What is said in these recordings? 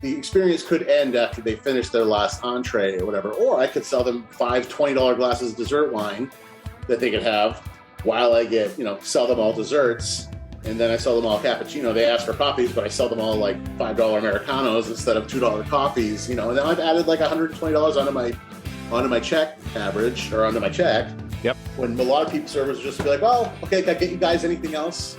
the experience could end after they finish their last entree or whatever. Or I could sell them 5 $20 glasses of dessert wine that they could have while I get, sell them all desserts. And then I sell them all cappuccino. They ask for coffees, but I sell them all like $5 Americanos instead of $2 coffees, and then I've added like $120 onto my check average, or onto my check. Yep. When a lot of people, servers just be like, well, okay, can I get you guys anything else?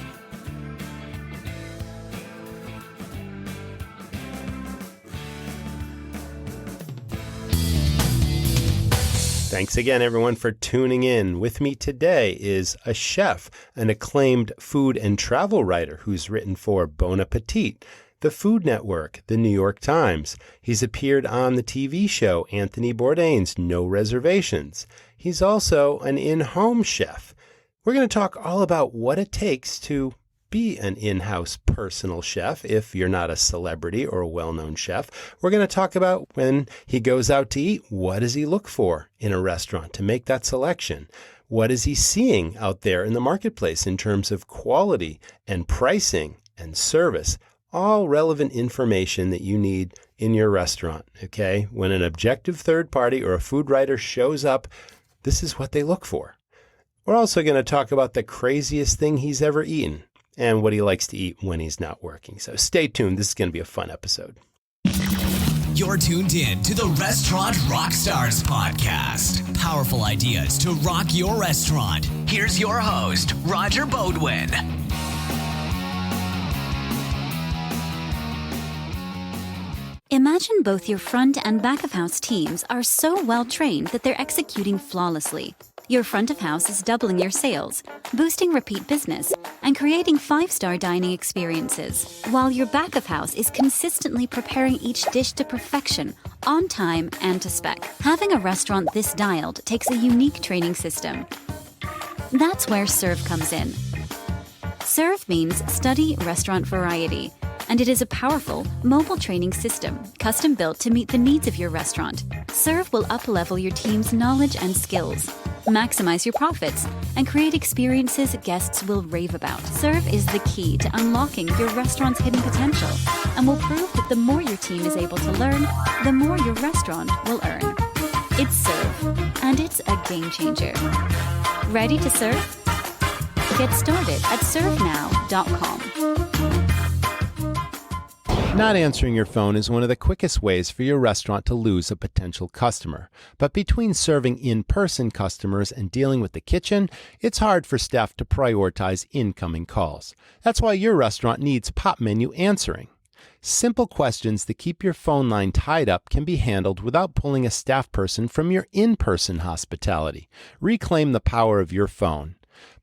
Thanks again, everyone, for tuning in. With me today is a chef, an acclaimed food and travel writer who's written for Bon Appetit, the Food Network, the New York Times. He's appeared on the TV show Anthony Bourdain's No Reservations. He's also an in-home chef. We're going to talk all about what it takes to be an in-house personal chef if you're not a celebrity or a well-known chef. We're going to talk about when he goes out to eat, what does he look for in a restaurant to make that selection? What is he seeing out there in the marketplace in terms of quality and pricing and service? All relevant information that you need in your restaurant, okay? When an objective third party or a food writer shows up, this is what they look for. We're also going to talk about the craziest thing he's ever eaten and what he likes to eat when he's not working. So stay tuned. This is going to be a fun episode. You're tuned in to the Restaurant Rockstars podcast. Powerful ideas to rock your restaurant. Here's your host, Roger Beaudoin. Imagine both your front and back of house teams are so well trained that they're executing flawlessly. Your front of house is doubling your sales, boosting repeat business, and creating 5-star dining experiences, while your back of house is consistently preparing each dish to perfection, on time and to spec. Having a restaurant this dialed takes a unique training system. That's where Serve comes in. Serve means study restaurant variety, and it is a powerful, mobile training system, custom built to meet the needs of your restaurant. Serve will up-level your team's knowledge and skills, maximize your profits, and create experiences guests will rave about. Serve is the key to unlocking your restaurant's hidden potential and will prove that the more your team is able to learn, the more your restaurant will earn. It's Serve, and it's a game changer. Ready to serve? Get started at servenow.com. Not answering your phone is one of the quickest ways for your restaurant to lose a potential customer. But between serving in-person customers and dealing with the kitchen, it's hard for staff to prioritize incoming calls. That's why your restaurant needs Pop Menu answering. Simple questions that keep your phone line tied up can be handled without pulling a staff person from your in-person hospitality. Reclaim the power of your phone.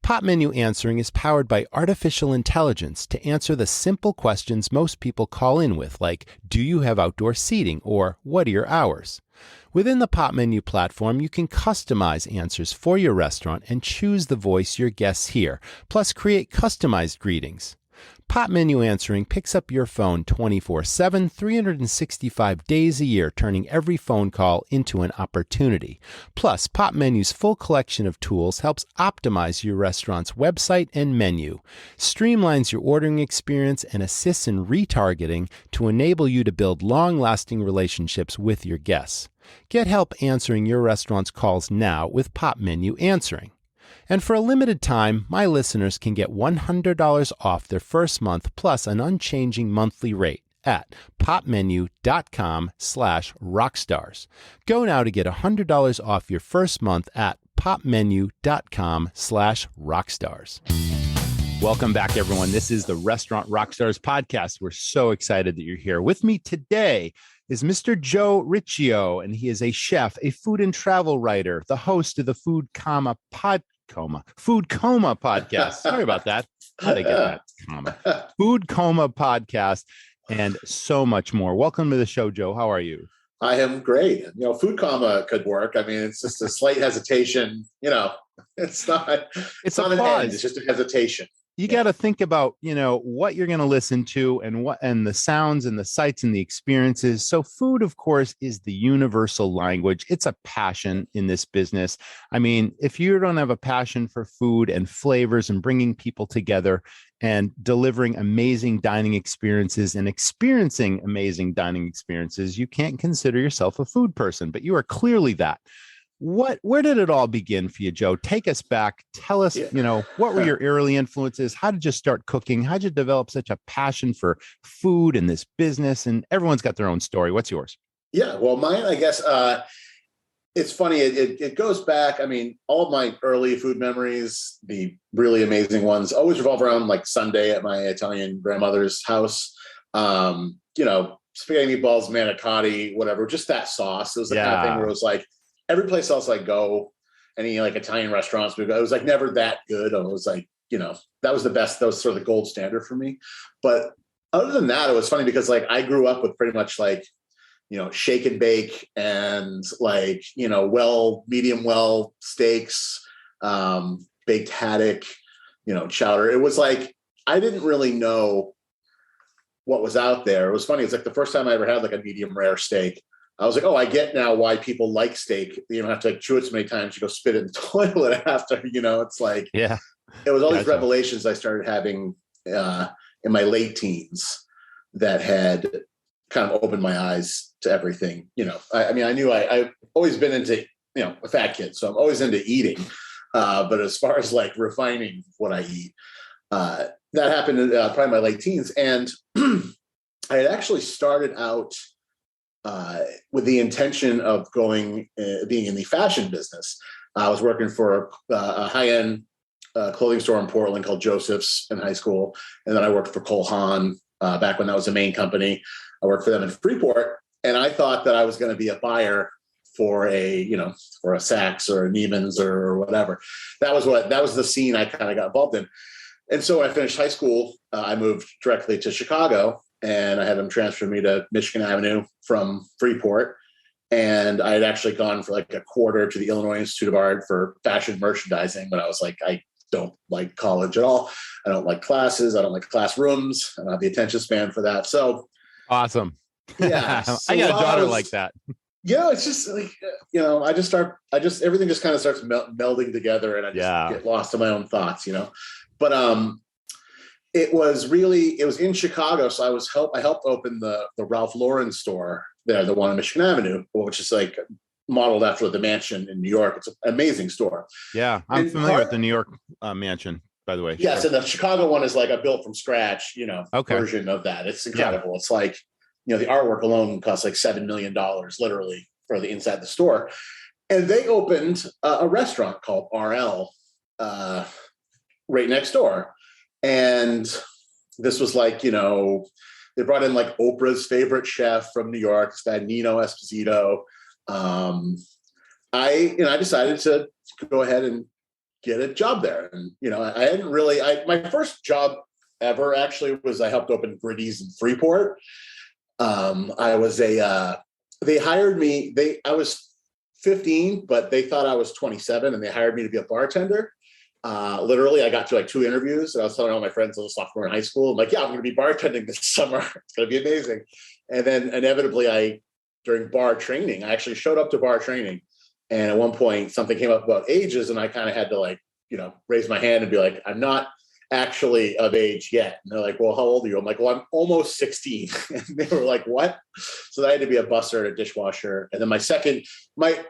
Pop Menu Answering is powered by artificial intelligence to answer the simple questions most people call in with, like, do you have outdoor seating, or what are your hours? Within the Pop Menu platform, you can customize answers for your restaurant and choose the voice your guests hear, plus create customized greetings. Pop Menu Answering picks up your phone 24/7, 365 days a year, turning every phone call into an opportunity. Plus, Pop Menu's full collection of tools helps optimize your restaurant's website and menu, streamlines your ordering experience, and assists in retargeting to enable you to build long-lasting relationships with your guests. Get help answering your restaurant's calls now with Pop Menu Answering. And for a limited time, my listeners can get $100 off their first month plus an unchanging monthly rate at popmenu.com/rockstars. Go now to get $100 off your first month at popmenu.com/rockstars. Welcome back, everyone. This is the Restaurant Rockstars podcast. We're so excited that you're here. With me today is Mr. Joe Ricchio, and he is a chef, a food and travel writer, the host of the Food Coma podcast. Sorry about that. How did I get that comma? Food Coma podcast, and so much more. Welcome to the show, Joe. How are you? I am great. Food coma could work. I mean, it's just a slight hesitation. It's not. It's not an end. It's just a hesitation. you got to think about, what you're going to listen to and the sounds and the sights and the experiences. So food, of course, is the universal language. It's a passion in this business. I mean, if you don't have a passion for food and flavors and bringing people together and delivering amazing dining experiences and experiencing amazing dining experiences, you can't consider yourself a food person, but you are clearly that. Where did it all begin for you, Joe? Take us back. Tell us, what were your early influences? How did you start cooking? How did you develop such a passion for food and this business? And everyone's got their own story. What's yours? Yeah, well, mine, I guess, it's funny. It goes back. I mean, all of my early food memories, the really amazing ones, always revolve around like Sunday at my Italian grandmother's house. Spaghetti meatballs, manicotti, whatever, just that sauce. It was the kind of thing where it was like, every place else I go, any like Italian restaurants we go, it was like never that good. I was like, that was the best. That was sort of the gold standard for me. But other than that, it was funny because like I grew up with pretty much like, shake and bake and like, medium well steaks, baked haddock, chowder. It was like, I didn't really know what was out there. It was funny. It's like the first time I ever had like a medium rare steak. I was like, oh, I get now why people like steak. You don't have to like chew it so many times. You go spit it in the toilet after, it's like, it was all these revelations I started having in my late teens that had kind of opened my eyes to everything. I knew I've always been into, a fat kid. So I'm always into eating. But as far as like refining what I eat, that happened in probably my late teens. And I had actually started out with the intention of being in the fashion business. I was working for a high-end clothing store in Portland called Joseph's in high school. And then I worked for Cole Haan back when that was a Maine company. I worked for them in Freeport. And I thought that I was going to be a buyer for a Saks or a Neiman's or whatever. That was the scene I kind of got involved in. And so when I finished high school, I moved directly to Chicago. And I had them transfer me to Michigan Avenue from Freeport. And I had actually gone for like a quarter to the Illinois Institute of Art for fashion merchandising. But I was like, I don't like college at all. I don't like classes. I don't like classrooms. I don't have the attention span for that. So awesome. Yeah. I got a daughter like that. It's just like, everything just kind of starts melding together and I just get lost in my own thoughts, But it was in Chicago. So I helped open the Ralph Lauren store there, the one on Michigan Avenue, which is like modeled after the Mansion in New York. It's an amazing store. Yeah. I'm familiar with the New York Mansion, by the way. Yes. And the Chicago one is like a built from scratch, version of that. It's incredible. It's like, the artwork alone costs like $7 million literally for the inside the store. And they opened a restaurant called RL right next door. And this was like, they brought in like Oprah's favorite chef from New York, this guy Nino Esposito. I decided to go ahead and get a job there. And, I hadn't really, my first job ever actually was I helped open Gritty's in Freeport. They hired me, I was 15, but they thought I was 27 and they hired me to be a bartender. Literally, I got to like 2 interviews. And I was telling all my friends I was a sophomore in high school. I'm like, I'm going to be bartending this summer. It's going to be amazing. And then inevitably, during bar training, I actually showed up to bar training. And at one point, something came up about ages, and I kind of had to raise my hand and be like, I'm not actually of age yet. And they're like, well, how old are you? I'm like, well, I'm almost 16. And they were like, what? So I had to be a busser and a dishwasher. And then my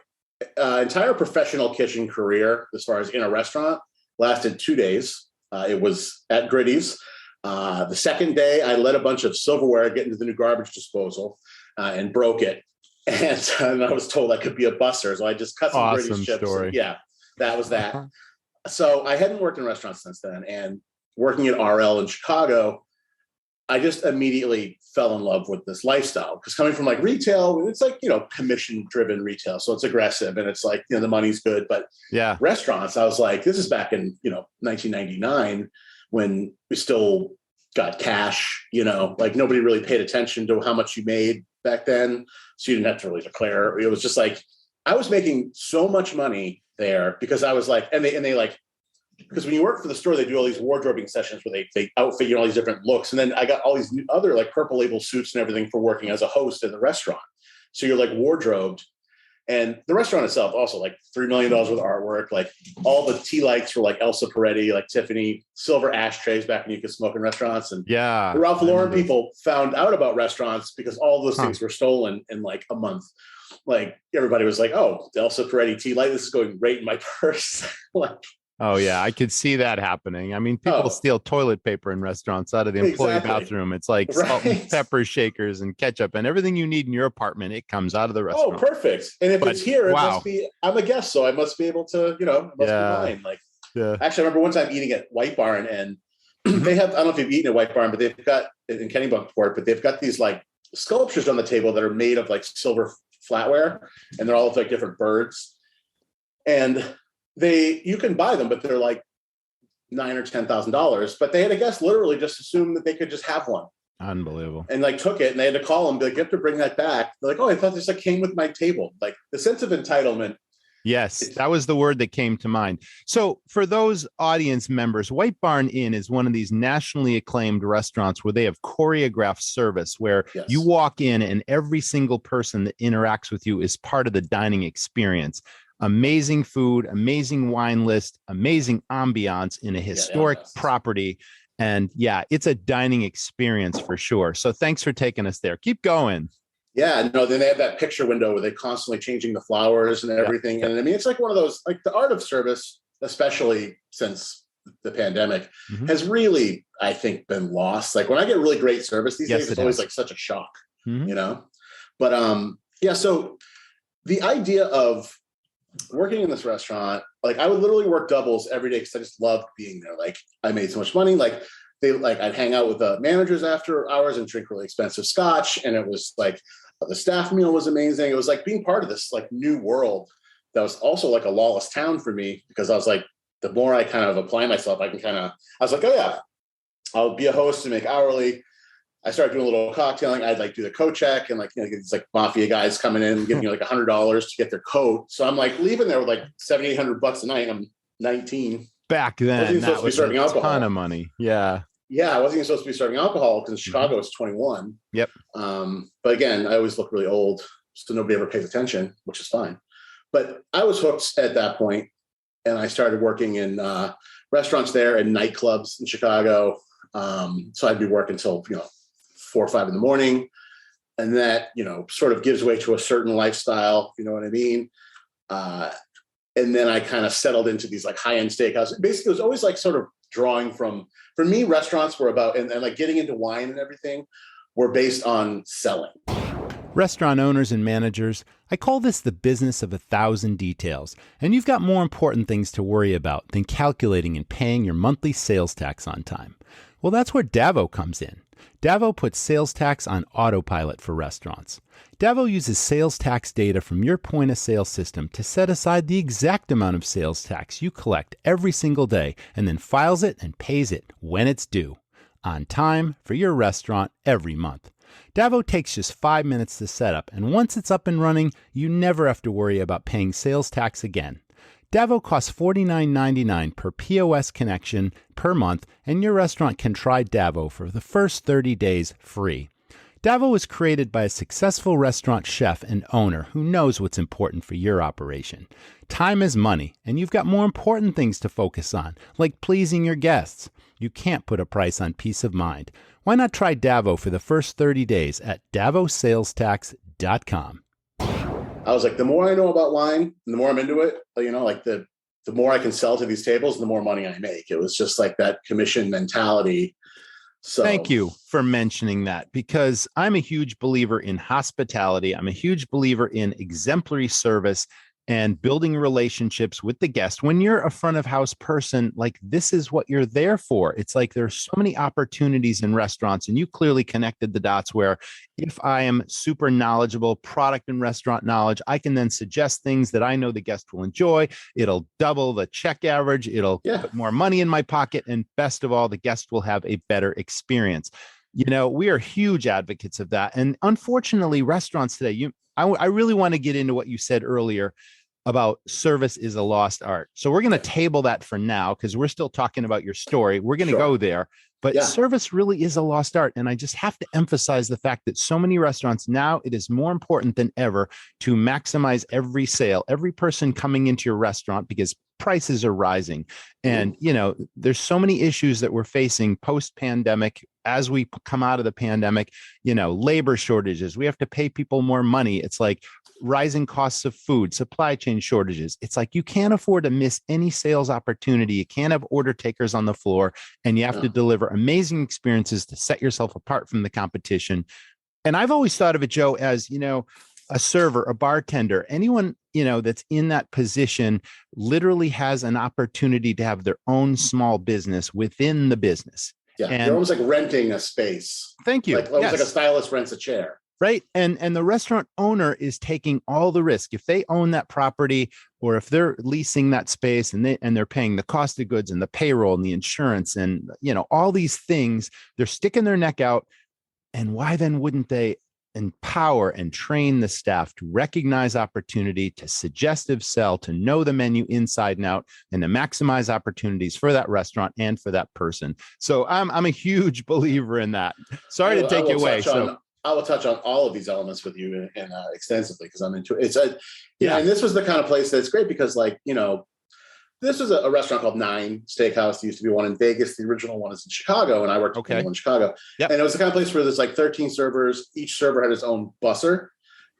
entire professional kitchen career, as far as in a restaurant, lasted 2 days. It was at Gritty's. The second day, I let a bunch of silverware get into the new garbage disposal and broke it. And I was told I could be a busser. So I just cut some Gritty's chips. Story. Yeah, that was that. So I hadn't worked in restaurants since then. And working at RL in Chicago, I just immediately fell in love with this lifestyle. Because coming from like retail, it's like, commission-driven retail. So it's aggressive and it's like, the money's good. But restaurants, I was like, this is back in, 1999 when we still got cash, like nobody really paid attention to how much you made back then. So you didn't have to really declare. It was just like, I was making so much money there because I was like, and they like because when you work for the store, they do all these wardrobing sessions where they outfit you in all these different looks. And then I got all these other like purple label suits and everything for working as a host in the restaurant. So you're like wardrobed. And the restaurant itself also like $3 million worth of artwork, like all the tea lights were like Elsa Peretti, like Tiffany, silver ashtrays back when you could smoke in restaurants. And yeah, the Ralph Lauren people found out about restaurants because all those things were stolen in like a month. Like everybody was like, oh, the Elsa Peretti tea light, this is going right in my purse. Like, oh yeah, I could see that happening. I mean, people steal toilet paper in restaurants out of the employee bathroom. It's like salt and pepper shakers and ketchup and everything you need in your apartment. It comes out of the restaurant. Oh, perfect. And if it's here, it must be, I'm a guest, so I must be able to, it must be mine. Like, actually, I remember one time eating at White Barn, and they have, I don't know if you've eaten at White Barn, but they've got in Kennebunkport, but they've got these like sculptures on the table that are made of like silver flatware, and they're all like different birds. And you can buy them, but they're like $9,000 or $10,000. But they had a guest literally just assumed that they could just have one. Unbelievable. And like took it, and they had to call them, be like, you have to bring that back. They're like, oh, I thought this like came with my table. Like the sense of entitlement. Yes, that was the word that came to mind. So for those audience members, White Barn Inn is one of these nationally acclaimed restaurants where they have choreographed service, where you walk in and every single person that interacts with you is part of the dining experience. Amazing food, amazing wine list, amazing ambiance in a historic property. And yeah, it's a dining experience for sure. So thanks for taking us there. Keep going. Yeah, no, then they have that picture window where they're constantly changing the flowers and everything. And I mean, it's like one of those, like the art of service, especially since the pandemic, has really, I think, been lost. Like when I get really great service these days, it's always like such a shock, But so the idea of working in this restaurant, like I would literally work doubles every day because I just loved being there. Like I made so much money. Like I'd hang out with the managers after hours and drink really expensive scotch. And it was like, the staff meal was amazing. It was like being part of this like new world that was also like a lawless town for me, because I was like, the more I kind of apply myself, I was like, oh yeah, I'll be a host and make hourly. I started doing a little cocktailing. I'd like do the coat check, and like, these like mafia guys coming in, giving you like $100 to get their coat. So I'm like leaving there with like $700-800 a night. I'm 19. Back then, that was a ton of money. Yeah. Yeah, I wasn't even supposed to be serving alcohol because in Chicago it's 21. Yep. But again, I always look really old, so nobody ever pays attention, which is fine. But I was hooked at that point, and I started working in restaurants there and nightclubs in Chicago. So I'd be working until 4 or 5 in the morning, and that sort of gives way to a certain lifestyle. You know what I mean? And then I kind of settled into these like high-end steakhouse. Basically, it was always like sort of drawing from. For me, restaurants were about, and like getting into wine and everything, were based on selling. Restaurant owners and managers, I call this the business of 1,000 details, and you've got more important things to worry about than calculating and paying your monthly sales tax on time. Well, that's where Davo comes in. Davo puts sales tax on autopilot for restaurants. Davo uses sales tax data from your point of sale system to set aside the exact amount of sales tax you collect every single day, and then files it and pays it when it's due, on time for your restaurant every month. Davo takes just 5 minutes to set up, and once it's up and running, you never have to worry about paying sales tax again. Davo costs $49.99 per POS connection per month, and your restaurant can try Davo for the first 30 days free. Davo was created by a successful restaurant chef and owner who knows what's important for your operation. Time is money, and you've got more important things to focus on, like pleasing your guests. You can't put a price on peace of mind. Why not try Davo for the first 30 days at DavoSalesTax.com? I was like, the more I know about wine, and the more I'm into it, like the more I can sell to these tables, the more money I make. It was just like that commission mentality. So thank you for mentioning that, because I'm a huge believer in hospitality. I'm a huge believer in exemplary service and building relationships with the guest. When you're a front of house person, like this is what you're there for. It's like there's so many opportunities in restaurants, and you clearly connected the dots where if I am super knowledgeable, product and restaurant knowledge, I can then suggest things that I know the guest will enjoy. It'll double the check average. It'll put more money in my pocket. And best of all, the guest will have a better experience. We are huge advocates of that. And unfortunately, restaurants today, I really want to get into what you said earlier about service is a lost art. So we're going to table that for now because we're still talking about your story. We're going to go there. But service really is a lost art. And I just have to emphasize the fact that so many restaurants now, it is more important than ever to maximize every sale, every person coming into your restaurant, because prices are rising. And, there's so many issues that we're facing post-pandemic. As we come out of the pandemic, labor shortages, we have to pay people more money. It's like rising costs of food, supply chain shortages. It's like you can't afford to miss any sales opportunity. You can't have order takers on the floor, and you have to deliver amazing experiences to set yourself apart from the competition. And I've always thought of it, Joe, as, a server, a bartender, anyone, that's in that position literally has an opportunity to have their own small business within the business. Yeah, and you're almost like renting a space. Thank you. Like almost like a stylist rents a chair. Right. And the restaurant owner is taking all the risk. If they own that property, or if they're leasing that space and they're paying the cost of goods and the payroll and the insurance and, all these things, they're sticking their neck out. And why then wouldn't they empower and train the staff to recognize opportunity, to suggestive sell, to know the menu inside and out, and to maximize opportunities for that restaurant and for that person? So I'm a huge believer in that. Sorry to take you away. I will touch on all of these elements with you and extensively because I'm into it. And this was the kind of place that's great because, this was a restaurant called Nine Steakhouse. There used to be one in Vegas. The original one is in Chicago, and I worked at one in Chicago. Yep. And it was the kind of place where there's 13 servers. Each server had his own busser.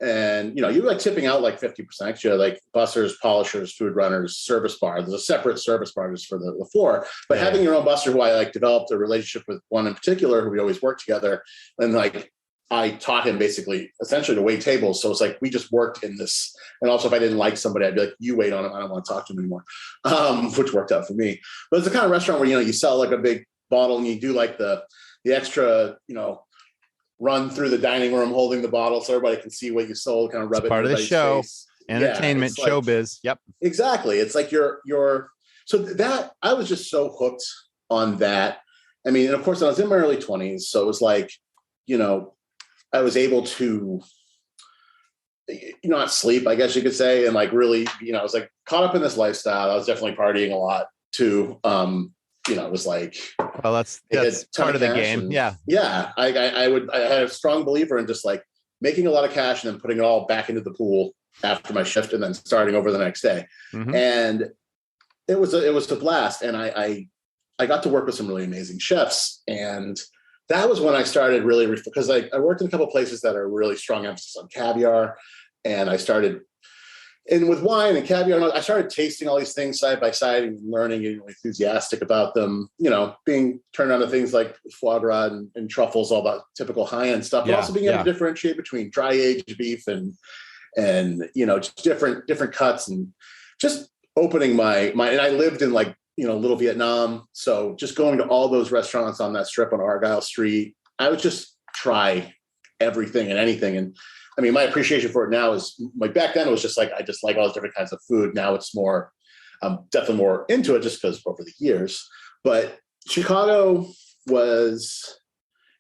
And, you were tipping out 50%. You had bussers, polishers, food runners, service bar. There's a separate service bar just for the floor. But having your own busser, who I developed a relationship with one in particular, who we always worked together. And I taught him essentially to wait tables. So it's we just worked in this. And also if I didn't like somebody, I'd be like, you wait on him. I don't want to talk to him anymore, which worked out for me. But it's the kind of restaurant where, you sell a big bottle and you do the extra, run through the dining room holding the bottle so everybody can see what you sold, kind of rub it in part of the show, face. Entertainment, showbiz. Yep. Exactly. It's so that I was just so hooked on that. I mean, and of course I was in my early 20s. So it was I was able to, not sleep, I guess you could say. And really, I was caught up in this lifestyle. I was definitely partying a lot too. It was well, that's part of the game. And, yeah. I had a strong believer in just making a lot of cash and then putting it all back into the pool after my shift and then starting over the next day. Mm-hmm. And it was a blast. And I got to work with some really amazing chefs. And that was when I started really, because I worked in a couple of places that are really strong emphasis on caviar. And I started, and with wine and caviar, I started tasting all these things side by side and learning and enthusiastic about them, being turned on to things like foie gras and truffles, all that typical high-end stuff, but also being able to differentiate between dry aged beef and just different cuts and just opening my, and I lived in Little Vietnam. So just going to all those restaurants on that strip on Argyle Street, I would just try everything and anything. And I mean, my appreciation for it now is back then it was just I just like all those different kinds of food. Now it's more, I'm definitely more into it just because over the years. But Chicago was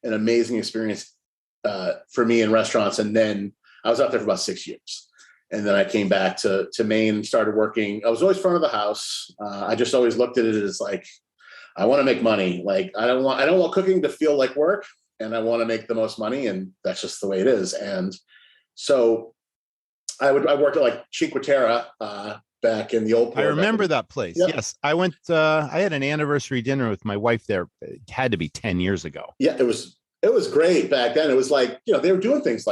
an amazing experience for me in restaurants. And then I was out there for about 6 years. And then I came back to Maine and started working. I was always front of the house. I just always looked at it as I want to make money. I don't want cooking to feel like work, and I want to make the most money, and that's just the way it is. And so I worked at Cinque Terre back in the old port. I remember that place. Yep. Yes. I went, I had an anniversary dinner with my wife there. It had to be 10 years ago. Yeah, it was great back then. It was they were doing things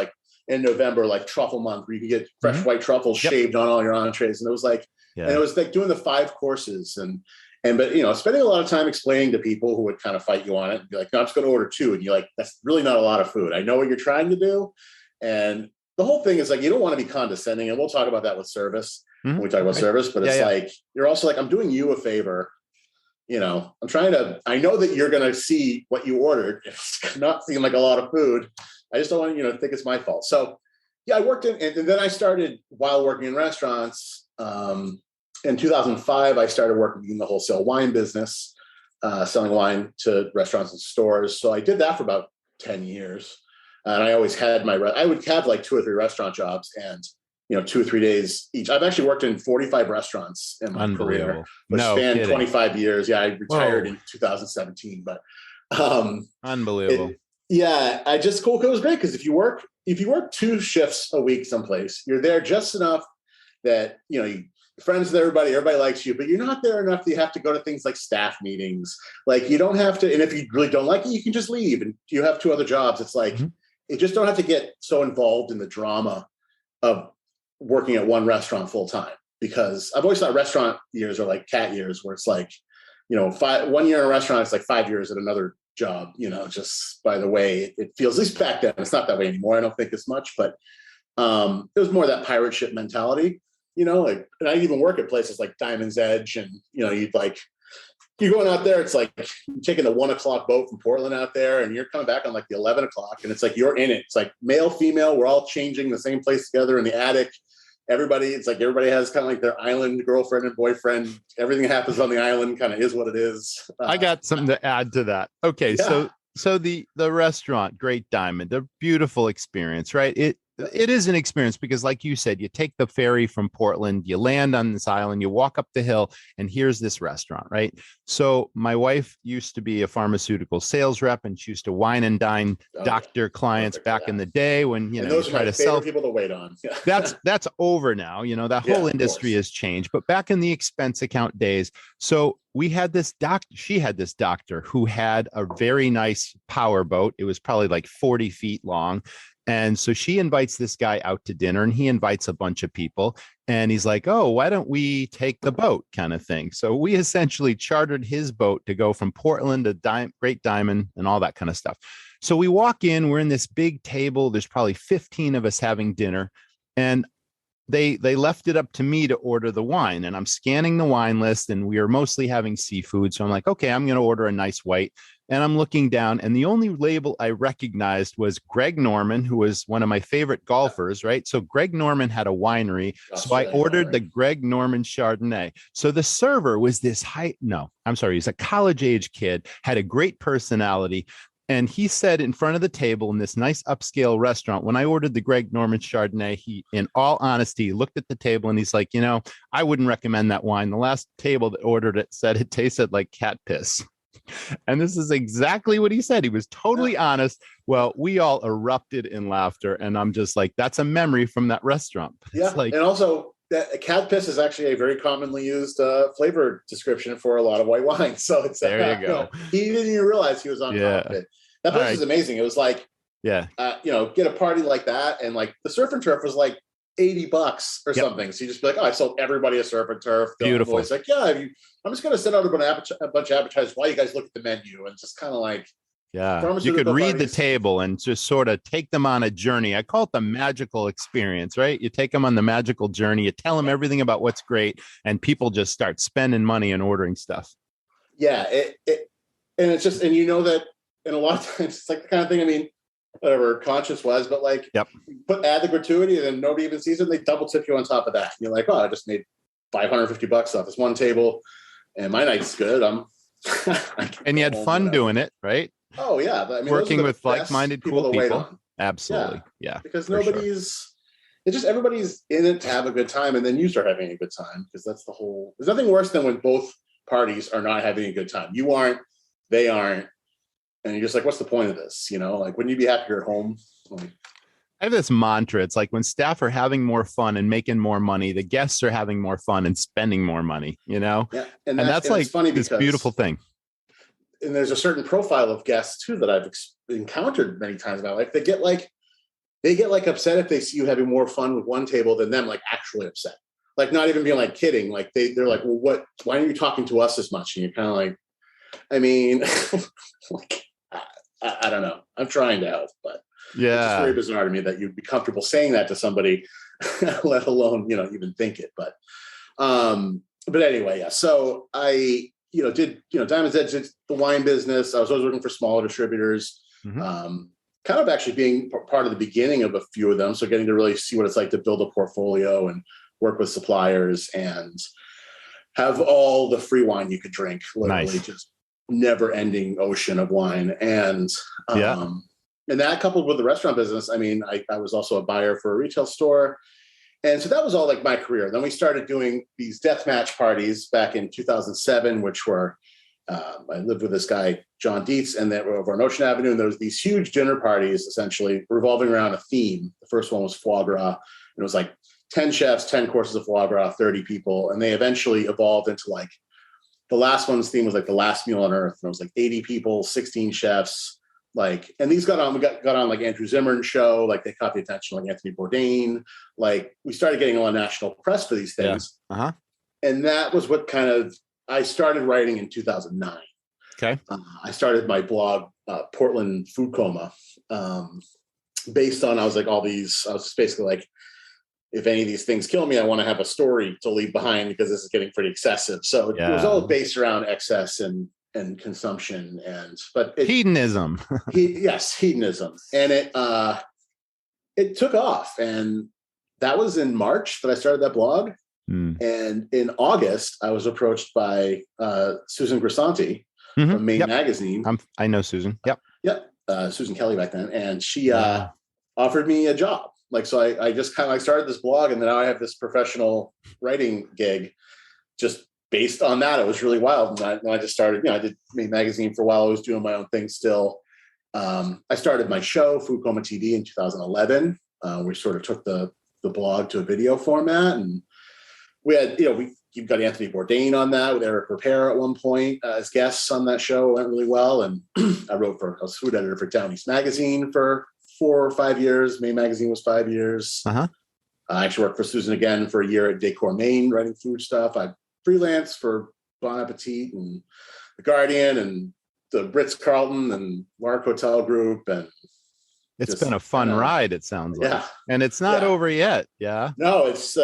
in November, truffle month, where you could get fresh white truffles shaved on all your entrees. And it was and it was doing the 5 courses but spending a lot of time explaining to people who would kind of fight you on it and be no, I'm just going to order 2. And you're that's really not a lot of food. I know what you're trying to do. And the whole thing is you don't want to be condescending. And we'll talk about that with service when we talk about service, but it's you're also I'm doing you a favor. I'm trying to, I know that you're going to see what you ordered. It's not seem like a lot of food. I just don't want to think it's my fault. So I worked in, and then I started while working in restaurants. In 2005, I started working in the wholesale wine business, selling wine to restaurants and stores. So I did that for about 10 years. And I always had I would have 2 or 3 restaurant jobs. And 2 or 3 days each. I've actually worked in 45 restaurants in my career, which spanned 25 years. Yeah, I retired in 2017, but unbelievable. I just cool. It was great because if you work 2 shifts a week someplace, you're there just enough that you're friends with everybody likes you, but you're not there enough that you have to go to things like staff meetings. Like you don't have to, and if you really don't like it, you can just leave and you have 2 other jobs. It's like you just don't have to get so involved in the drama of working at one restaurant full time, because I've always thought restaurant years are like cat years, where it's like, 1 year in a restaurant, it's like 5 years at another job, just by the way it feels, at least back then. It's not that way anymore, I don't think as much, but it was more that pirate ship mentality, and I even work at places like Diamond's Edge, and you're going out there, it's like you're taking the 1 o'clock boat from Portland out there, and you're coming back on like the 11 o'clock, and it's like you're in it. It's like male, female, we're all changing the same place together in the attic. It's like everybody has kind of like their island girlfriend and boyfriend. Everything happens on the island, kind of is what it is. I got something to add to that. Okay, so the restaurant, Great Diamond, a beautiful experience, right? It is an experience because, like you said, you take the ferry from Portland, you land on this island, you walk up the hill, and here's this restaurant, right? So my wife used to be a pharmaceutical sales rep, and she used to wine and dine doctor clients back in the day when those you try to sell people to wait on. That's over now. That whole industry has changed. But back in the expense account days, so we had this she had this doctor who had a very nice power boat. It was probably like 40 feet long. And so she invites this guy out to dinner, and he invites a bunch of people, and he's like, oh, why don't we take the boat kind of thing? So we essentially chartered his boat to go from Portland to Great Diamond and all that kind of stuff. So we walk in, we're in this big table. There's probably 15 of us having dinner, and they left it up to me to order the wine, and I'm scanning the wine list, and we are mostly having seafood. So I'm like, okay, I'm going to order a nice white. And I'm looking down, and the only label I recognized was Greg Norman, who was one of my favorite golfers, right? So Greg Norman had a winery. So I ordered the Greg Norman Chardonnay. So the server was he's a college-age kid, had a great personality. And he said in front of the table in this nice upscale restaurant, when I ordered the Greg Norman Chardonnay, he, in all honesty, looked at the table and he's like, I wouldn't recommend that wine. The last table that ordered it said it tasted like cat piss. And this is exactly what he said. He was totally honest. Well, we all erupted in laughter. And I'm just like, that's a memory from that restaurant. Yeah. And also, that cat piss is actually a very commonly used flavor description for a lot of white wines. So it's there you go. He didn't even realize he was on top of it. That place is amazing. It was like, get a party like that, and like the surf and turf was like $80 or something. So you just be like, oh, I sold everybody a surf and turf. Beautiful. It's like, I'm just going to send out a bunch of advertisers while you guys look at the menu, and just kind of like, you could read the table and just sort of take them on a journey. I call it the magical experience, right? You take them on the magical journey. You tell them everything about what's great, and people just start spending money and ordering stuff. Yeah. And it's just, and that, and a lot of times it's like the kind of thing, I mean, whatever conscious was, but like add the gratuity, and then nobody even sees it, and they double tip you on top of that. And you're like, oh, I just made $550 off this one table, and my night's good. And you had fun doing it, right? Oh yeah, but I mean, working with like-minded, cool people. Absolutely, yeah. Because it's just everybody's in it to have a good time, and then you start having a good time, because that's the whole. There's nothing worse than when both parties are not having a good time. You aren't, they aren't, and you're just like, what's the point of this? Like, wouldn't you be happier at home? Like, I have this mantra. It's like when staff are having more fun and making more money, the guests are having more fun and spending more money. Yeah, and that's like funny this beautiful thing. And there's a certain profile of guests too that I've encountered many times in my life. They get upset if they see you having more fun with one table than them, like actually upset, like not even being like kidding. Like they're like, well, why aren't you talking to us as much? And you're kind of like, I mean, like, I don't know. I'm trying to help, but it's just very bizarre to me that you'd be comfortable saying that to somebody, let alone, even think it. But anyway, yeah. So I, did, Diamond's Edge, the wine business. I was always looking for smaller distributors, kind of actually being part of the beginning of a few of them. So getting to really see what it's like to build a portfolio and work with suppliers and have all the free wine you could drink, literally just never ending ocean of wine. And, and that coupled with the restaurant business, I mean, I was also a buyer for a retail store. And so that was all like my career. Then we started doing these deathmatch parties back in 2007, which were, I lived with this guy, John Dietz, and they were over on Ocean Avenue. And there was these huge dinner parties, essentially revolving around a theme. The first one was foie gras. And it was like 10 chefs, 10 courses of foie gras, 30 people. And they eventually evolved into like, the last one's theme was like the last meal on earth. And it was like 80 people, 16 chefs. Like, and these got on like Andrew Zimmern's show, like they caught the attention, like Anthony Bourdain. Like we started getting on national press for these things. Yeah. Uh-huh. And that was what kind of, I started writing in 2009. Okay. I started my blog, Portland Food Coma, based on, I was just basically like, if any of these things kill me, I want to have a story to leave behind because this is getting pretty excessive. So it was all based around excess and consumption but hedonism. Hedonism. And it took off. And that was in March that I started that blog. And in August, I was approached by Susan Grisanti from Maine Magazine. I know Susan. Yep. Susan Kelly back then. And she offered me a job. Like, so I just kind of like started this blog, and then now I have this professional writing gig just based on that. It was really wild. And I just started, I did Maine Magazine for a while. I was doing my own thing still. I started my show, Food Coma TV, in 2011. We sort of took the blog to a video format, and we had, you've got Anthony Bourdain on that with Eric Ripera at one point as guests on that show. It went really well. And I was food editor for Down East Magazine for 4 or 5 years. Maine Magazine was 5 years. I actually worked for Susan again for a year at Decor Maine, writing food stuff. I freelanced for Bon Appetit and The Guardian and the Ritz-Carlton and Lark Hotel Group. And it's been a fun ride, it sounds like. Yeah. And it's not over yet. Yeah. No, it's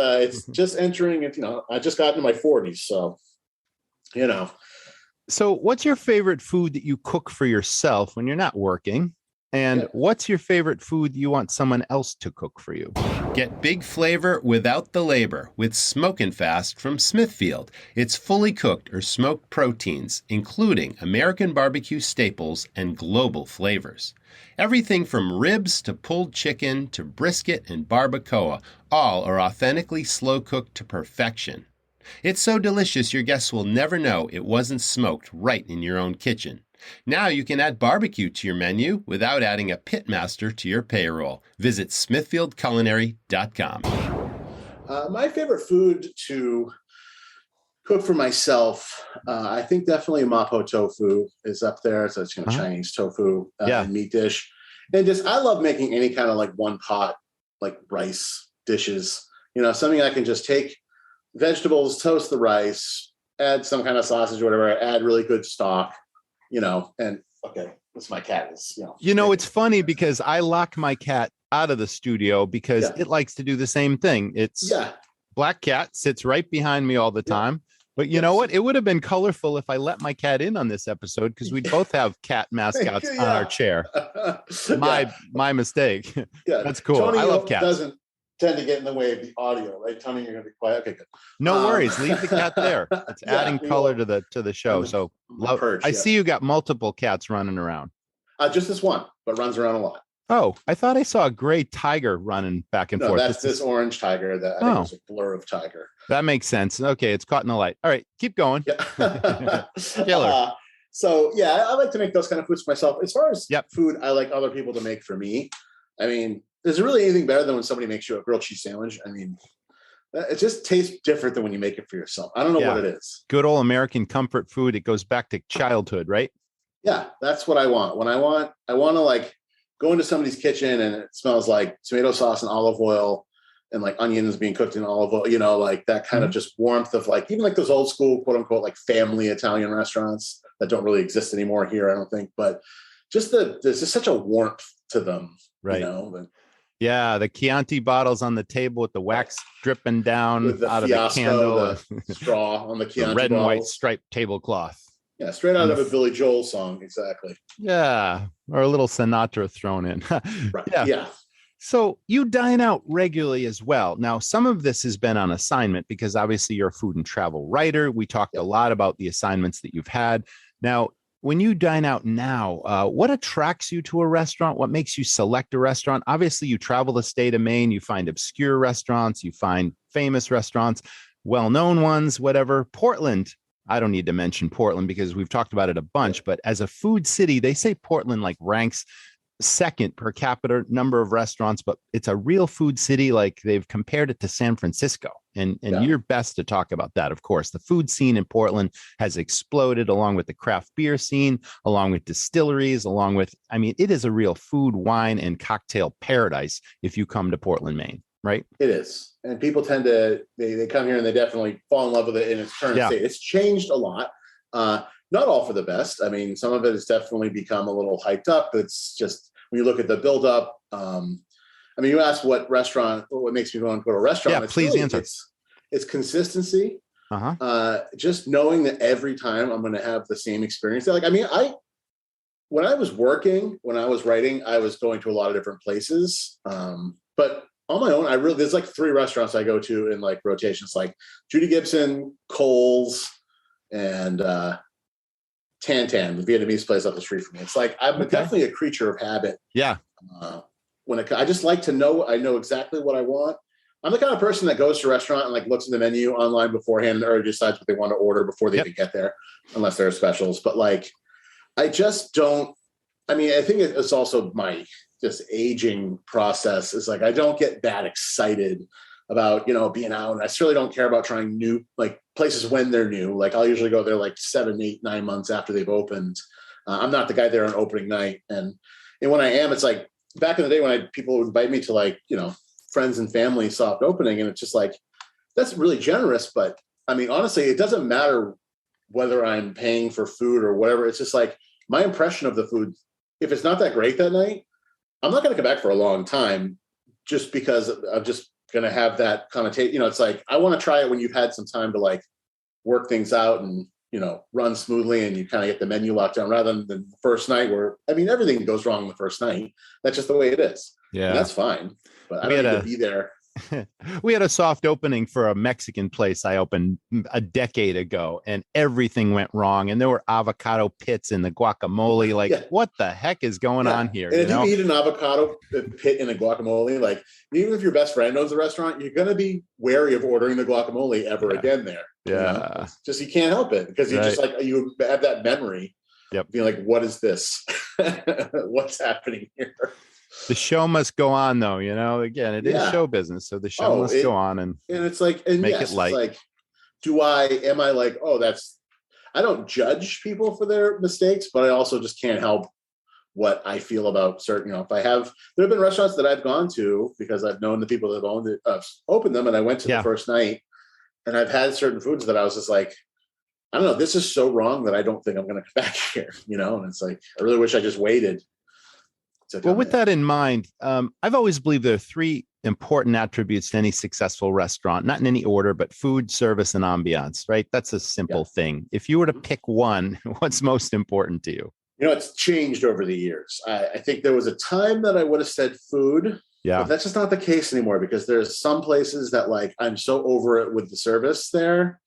just entering it. I just got into my 40s. So, So what's your favorite food that you cook for yourself when you're not working? And what's your favorite food you want someone else to cook for you? Get big flavor without the labor with Smokin' Fast from Smithfield. It's fully cooked or smoked proteins, including American barbecue staples and global flavors. Everything from ribs to pulled chicken to brisket and barbacoa, all are authentically slow-cooked to perfection. It's so delicious your guests will never know it wasn't smoked right in your own kitchen. Now you can add barbecue to your menu without adding a pitmaster to your payroll. Visit smithfieldculinary.com. My favorite food to cook for myself, I think definitely mapo tofu is up there. So it's Chinese tofu and meat dish. And I love making any kind of like one pot, like rice dishes, something I can just take vegetables, toast the rice, add some kind of sausage or whatever, add really good stock. And okay, that's my cat is, it's funny because I lock my cat out of the studio because it likes to do the same thing. It's black cat sits right behind me all the time. But you know what? It would have been colorful if I let my cat in on this episode because we'd both have cat mascots on our chair. My mistake. Yeah, that's cool. Tony I love cats. Doesn't tend to get in the way of the audio, right? Tony, you're gonna be quiet. Okay, good. No worries. Leave the cat there. It's adding color to the show. So I see you got multiple cats running around. Just this one, but runs around a lot. Oh, I thought I saw a gray tiger running back and forth. That's this orange tiger that I think was a blur of tiger. That makes sense. Okay, it's caught in the light. All right, keep going. Yeah. Killer. I like to make those kind of foods for myself. As far as food, I like other people to make for me. I mean, is there really anything better than when somebody makes you a grilled cheese sandwich? I mean, it just tastes different than when you make it for yourself. I don't know what it is. Good old American comfort food. It goes back to childhood, right? Yeah, that's what I want. When I want to like go into somebody's kitchen and it smells like tomato sauce and olive oil and like onions being cooked in olive oil, like that kind of just warmth of like, even like those old school, quote unquote, like family Italian restaurants that don't really exist anymore here, I don't think. But there's just such a warmth to them, right? Yeah, the Chianti bottles on the table with the wax dripping down out of the candle, the straw on the Chianti red and bottles. white striped tablecloth. Yeah, straight out of a Billy Joel song, exactly. Yeah, or a little Sinatra thrown in. Right. Yeah. So you dine out regularly as well. Now, some of this has been on assignment because obviously you're a food and travel writer. We talked a lot about the assignments that you've had. Now, when you dine out now, what attracts you to a restaurant? What makes you select a restaurant? Obviously, you travel the state of Maine, you find obscure restaurants, you find famous restaurants, well-known ones, whatever. Portland, I don't need to mention Portland because we've talked about it a bunch, but as a food city, they say Portland like ranks second per capita number of restaurants, but it's a real food city. Like they've compared it to San Francisco. And you're best to talk about that. Of course, the food scene in Portland has exploded along with the craft beer scene, along with distilleries, along with, I mean, it is a real food, wine, and cocktail paradise if you come to Portland, Maine, right? It is. And people tend to, they come here and they definitely fall in love with it in its current state. It's changed a lot. Not all for the best. I mean, some of it has definitely become a little hyped up. It's just, when you look at the buildup, I mean, you asked what makes me want to go to a restaurant. Yeah, please answer. It's consistency. Just knowing that every time I'm going to have the same experience. Like, I mean, when I was writing, I was going to a lot of different places. But on my own, there's like 3 restaurants I go to in like rotations, like Judy Gibson, Cole's, and Tan Tan, the Vietnamese place up the street from me. It's like I'm definitely a creature of habit. Yeah. I just like to know, I know exactly what I want. I'm the kind of person that goes to a restaurant and like looks at the menu online beforehand or decides what they want to order before they even get there, unless there are specials. But like, I just don't. I mean, I think it's also my just aging process. Is like I don't get that excited about being out, and I certainly don't care about trying new like places when they're new. Like I'll usually go there like 7, 8, 9 months after they've opened. I'm not the guy there on opening night, and when I am, it's like back in the day when people would invite me to like friends and family soft opening, and it's just like that's really generous. But I mean, honestly, it doesn't matter whether I'm paying for food or whatever. It's just like my impression of the food. If it's not that great that night, I'm not going to come back for a long time, just because I'm just going to have that connotation. It's like I want to try it when you've had some time to like work things out and run smoothly, and you kind of get the menu locked down, rather than the first night where everything goes wrong the first night. That's just the way it is. Yeah, and that's fine. But I don't need to be there. We had a soft opening for a Mexican place I opened a decade ago, and everything went wrong. And there were avocado pits in the guacamole. Like, what the heck is going on here? And if you eat an avocado pit in a guacamole, like even if your best friend owns the restaurant, you're going to be wary of ordering the guacamole ever again there. Yeah. Just you can't help it because you just like you have that memory. Being like, what is this? What's happening here? The show must go on, though. Again, it is show business, so the show must go on, and it's like, and make it light. It's like, am I like, I don't judge people for their mistakes, but I also just can't help what I feel about certain. There have been restaurants that I've gone to because I've known the people that owned it, opened them, and I went to the first night, and I've had certain foods that I was just like, I don't know, this is so wrong that I don't think I'm going to come back here. And it's like I really wish I just waited. Well, with that in mind, I've always believed there are 3 important attributes to any successful restaurant, not in any order, but food, service, and ambiance, right? That's a simple thing. If you were to pick one, what's most important to you? It's changed over the years. I think there was a time that I would have said food, but that's just not the case anymore, because there's some places that like I'm so over it with the service there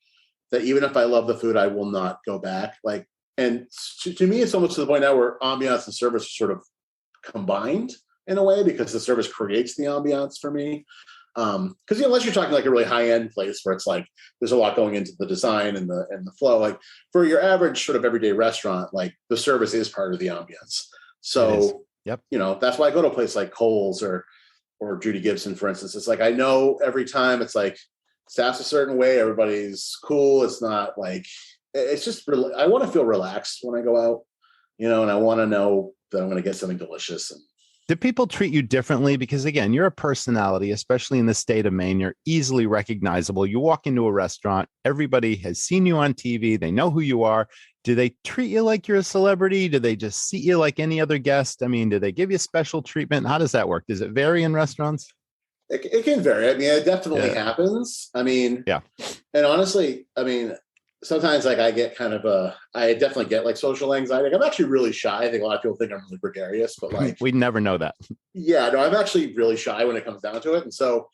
that even if I love the food, I will not go back. Like, and to me, it's almost to the point now where ambiance and service are sort of combined in a way, because the service creates the ambiance for me. Because unless you're talking like a really high end place where it's like there's a lot going into the design and the flow, like for your average sort of everyday restaurant, like the service is part of the ambiance. So that's why I go to a place like Cole's or Judy Gibson, for instance. It's like I know every time it's like staff's a certain way, everybody's cool. It's not like it's just I want to feel relaxed when I go out, and I want to know that I'm going to get something delicious. And do people treat you differently? Because again, you're a personality, especially in the state of Maine. You're easily recognizable. You walk into a restaurant, everybody has seen you on TV. They know who you are. Do they treat you like you're a celebrity? Do they just seat you like any other guest? I mean, do they give you special treatment? How does that work? Does it vary in restaurants? It can vary. I mean, it definitely happens. I mean, and honestly, I mean, sometimes like I definitely get like social anxiety. Like, I'm actually really shy. I think a lot of people think I'm really gregarious, but like we'd never know that. Yeah, no, I'm actually really shy when it comes down to it. And so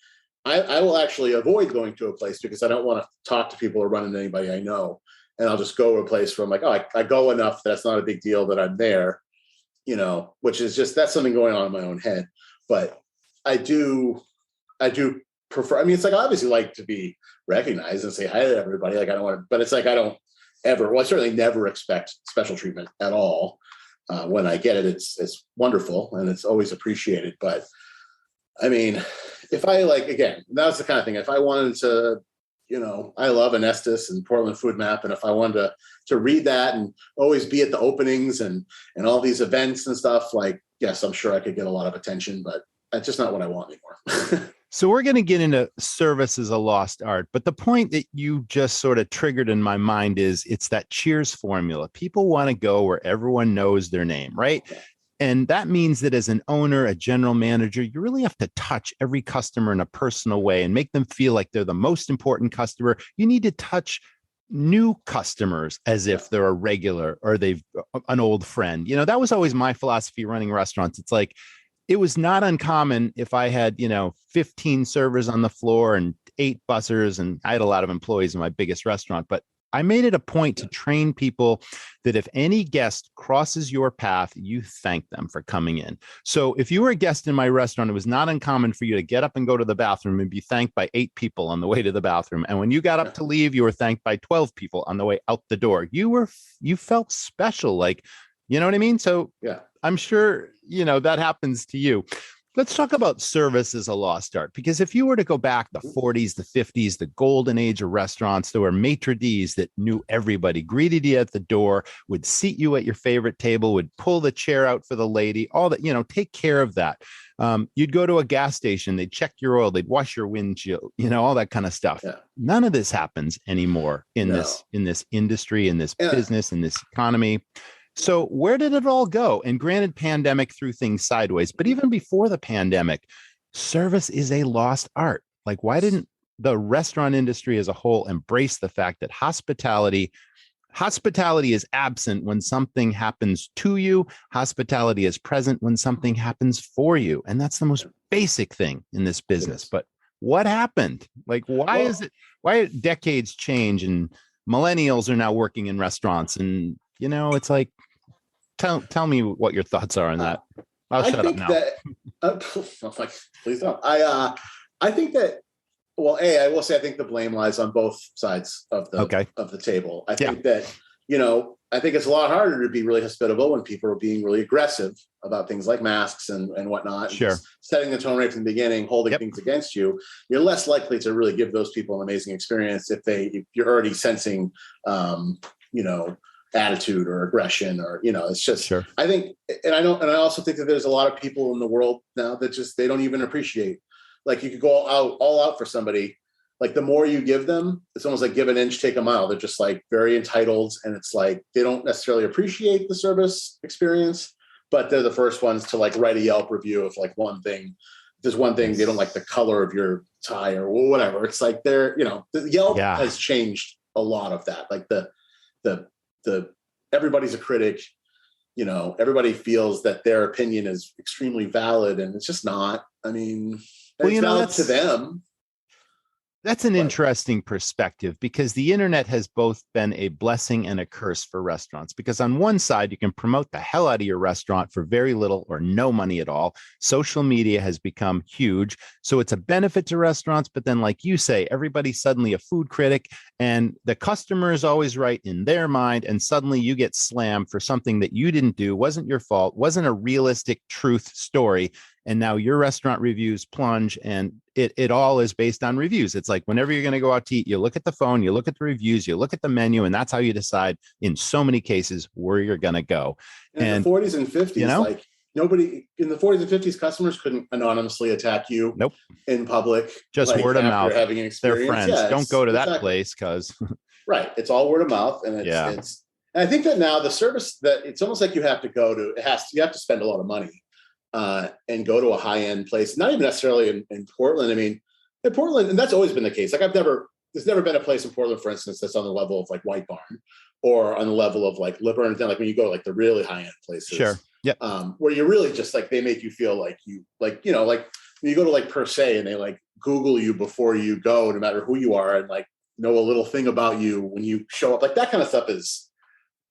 I will actually avoid going to a place because I don't want to talk to people or run into anybody I know. and I'll just go to a place where I'm like, oh, I go enough that it's not a big deal that I'm there, which is just, that's something going on in my own head. But I do prefer, I mean, it's like, I obviously like to be recognized and say hi to everybody. Like, I don't want to, but it's like, I don't ever, well, I certainly never expect special treatment at all. When I get it, it's wonderful and it's always appreciated. But I mean, if I again, that's the kind of thing, if I wanted to, I love Anestis and Portland Food Map. And if I wanted to read that and always be at the openings and all these events and stuff, yes, I'm sure I could get a lot of attention, but that's just not what I want anymore. So we're going to get into service as a lost art. But the point that you just sort of triggered in my mind is it's that Cheers formula. People want to go where everyone knows their name, right? Okay. And that means that as an owner, a general manager, you really have to touch every customer in a personal way and make them feel like they're the most important customer. You need to touch new customers as if they're a regular or they've an old friend. That was always my philosophy running restaurants. It's like, it was not uncommon if I had, 15 servers on the floor and 8 bussers, and I had a lot of employees in my biggest restaurant, but I made it a point to train people that if any guest crosses your path, you thank them for coming in. So if you were a guest in my restaurant, it was not uncommon for you to get up and go to the bathroom and be thanked by 8 people on the way to the bathroom. And when you got up to leave, you were thanked by 12 people on the way out the door. You felt special, you know what I mean? So yeah, I'm sure, that happens to you. Let's talk about service as a lost art, because if you were to go back the 40s, the 50s, the golden age of restaurants, there were maitre d's that knew everybody, greeted you at the door, would seat you at your favorite table, would pull the chair out for the lady, all that, take care of that. You'd go to a gas station, they'd check your oil, they'd wash your windshield, all that kind of stuff. Yeah. None of this happens anymore in this industry, in this business, in this economy. So where did it all go? And granted, pandemic threw things sideways, but even before the pandemic, service is a lost art. Why didn't the restaurant industry as a whole embrace the fact that hospitality is absent when something happens to you? Hospitality is present when something happens for you. And that's the most basic thing in this business. But what happened? Why decades change and millennials are now working in restaurants? And it's like, tell me what your thoughts are on that. I'll shut up now. Please don't. I think that, well, I will say, I think the blame lies on both sides of the table. I think that, I think it's a lot harder to be really hospitable when people are being really aggressive about things like masks and whatnot. Sure. Setting the tone right from the beginning, holding things against you. You're less likely to really give those people an amazing experience if you're already sensing, attitude or aggression or, it's just, sure. I think, and I also think that there's a lot of people in the world now that just, they don't even appreciate, you could go all out for somebody. The more you give them, it's almost like give an inch, take a mile. They're just very entitled. And it's they don't necessarily appreciate the service experience, but they're the first ones to write a Yelp review of one thing. If there's one thing, they don't like the color of your tie or whatever. It's they're, the Yelp has changed a lot of that. The everybody's a critic, everybody feels that their opinion is extremely valid, and it's just not. I mean, it's valid to them. That's an interesting perspective, because the internet has both been a blessing and a curse for restaurants. Because on one side, you can promote the hell out of your restaurant for very little or no money at all. Social media has become huge. So it's a benefit to restaurants. But then, like you say, everybody's suddenly a food critic, and the customer is always right in their mind. And suddenly you get slammed for something that you didn't do, wasn't your fault, wasn't a realistic truth story. And now your restaurant reviews plunge, and it all is based on reviews. It's like whenever you're going to go out to eat, you look at the phone, you look at the reviews, you look at the menu, and that's how you decide in so many cases where you're going to go. In the 40s and 50s, nobody in the 40s and 50s, customers couldn't anonymously attack you in public. Just word of mouth. Having an experience. They're friends. Don't go to that place because. Right. It's all word of mouth. And it's and I think that now the service that it's almost like you have to you have to spend a lot of money. And go to a high-end place, not even necessarily in Portland. I mean, in Portland, and that's always been the case. There's never been a place in Portland, for instance, that's on the level of White Barn or on the level of Lippert. When you go to the really high-end places, sure, yeah, where you're really just they make you feel when you go to Per Se and they Google you before you go, no matter who you are, and know a little thing about you when you show up. Like that kind of stuff is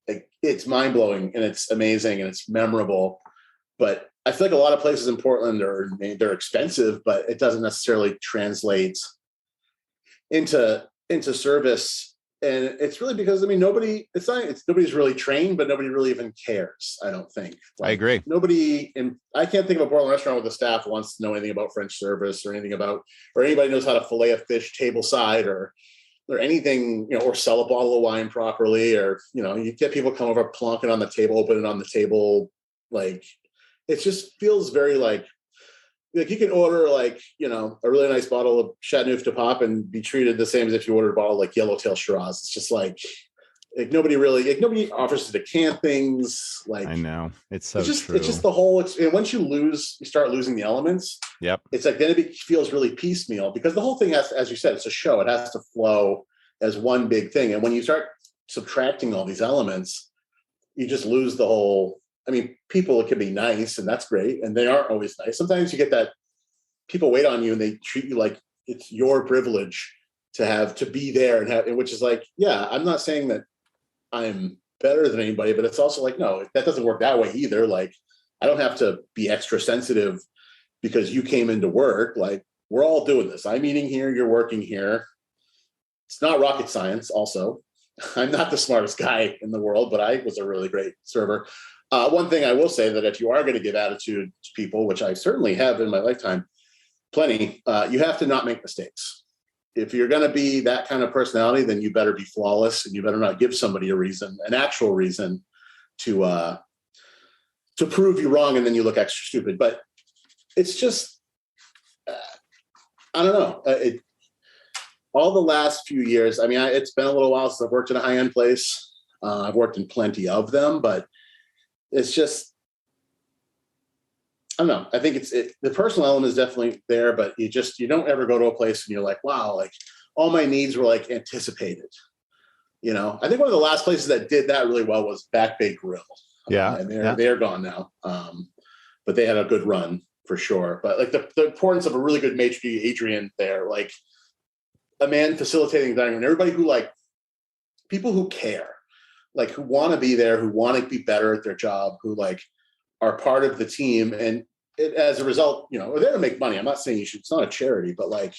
like, it's mind blowing and it's amazing and it's memorable. But I feel like a lot of places in Portland they're expensive, but it doesn't necessarily translate into service. And it's really because, I mean, nobody's really trained, but nobody really even cares. I don't think. I agree. I can't think of a Portland restaurant where the staff wants to know anything about French service or anybody knows how to fillet a fish tableside or anything, or sell a bottle of wine properly, or, you get people come over, plonk it on the table, open it on the table. Like, it just feels very like you can order a really nice bottle of Chateauneuf de Pape and be treated the same as if you ordered a bottle like Yellowtail Shiraz. It's just like nobody offers to decant things. Like, I know it's so true. It's just the whole. And once you start losing the elements. Yep. It's like then it feels really piecemeal because the whole thing has, as you said, it's a show. It has to flow as one big thing. And when you start subtracting all these elements, you just lose the whole. I mean, people can be nice and that's great. And they aren't always nice. Sometimes you get that people wait on you and they treat you like it's your privilege to be there and which is like, yeah, I'm not saying that I'm better than anybody, but it's also like, no, that doesn't work that way either. Like, I don't have to be extra sensitive because you came into work. Like, we're all doing this. I'm eating here. You're working here. It's not rocket science. Also, I'm not the smartest guy in the world, but I was a really great server. One thing I will say that if you are going to give attitude to people, which I certainly have in my lifetime, plenty, you have to not make mistakes. If you're going to be that kind of personality, then you better be flawless and you better not give somebody an actual reason to prove you wrong. And then you look extra stupid, but it's just, I don't know. All the last few years, I mean, it's been a little while since I've worked in a high-end place. I've worked in plenty of them, but it's just, I don't know. I think the personal element is definitely there, but you don't ever go to a place and you're like, wow, like all my needs were like anticipated. I think one of the last places that did that really well was Back Bay Grill. Yeah. And they're gone now. But they had a good run for sure. But like the importance of a really good maitre d' Adrian there, like a man facilitating the dining room, everybody who people who care. Like who want to be there, who want to be better at their job, who like are part of the team. And as a result, are there to make money. I'm not saying it's not a charity, but like,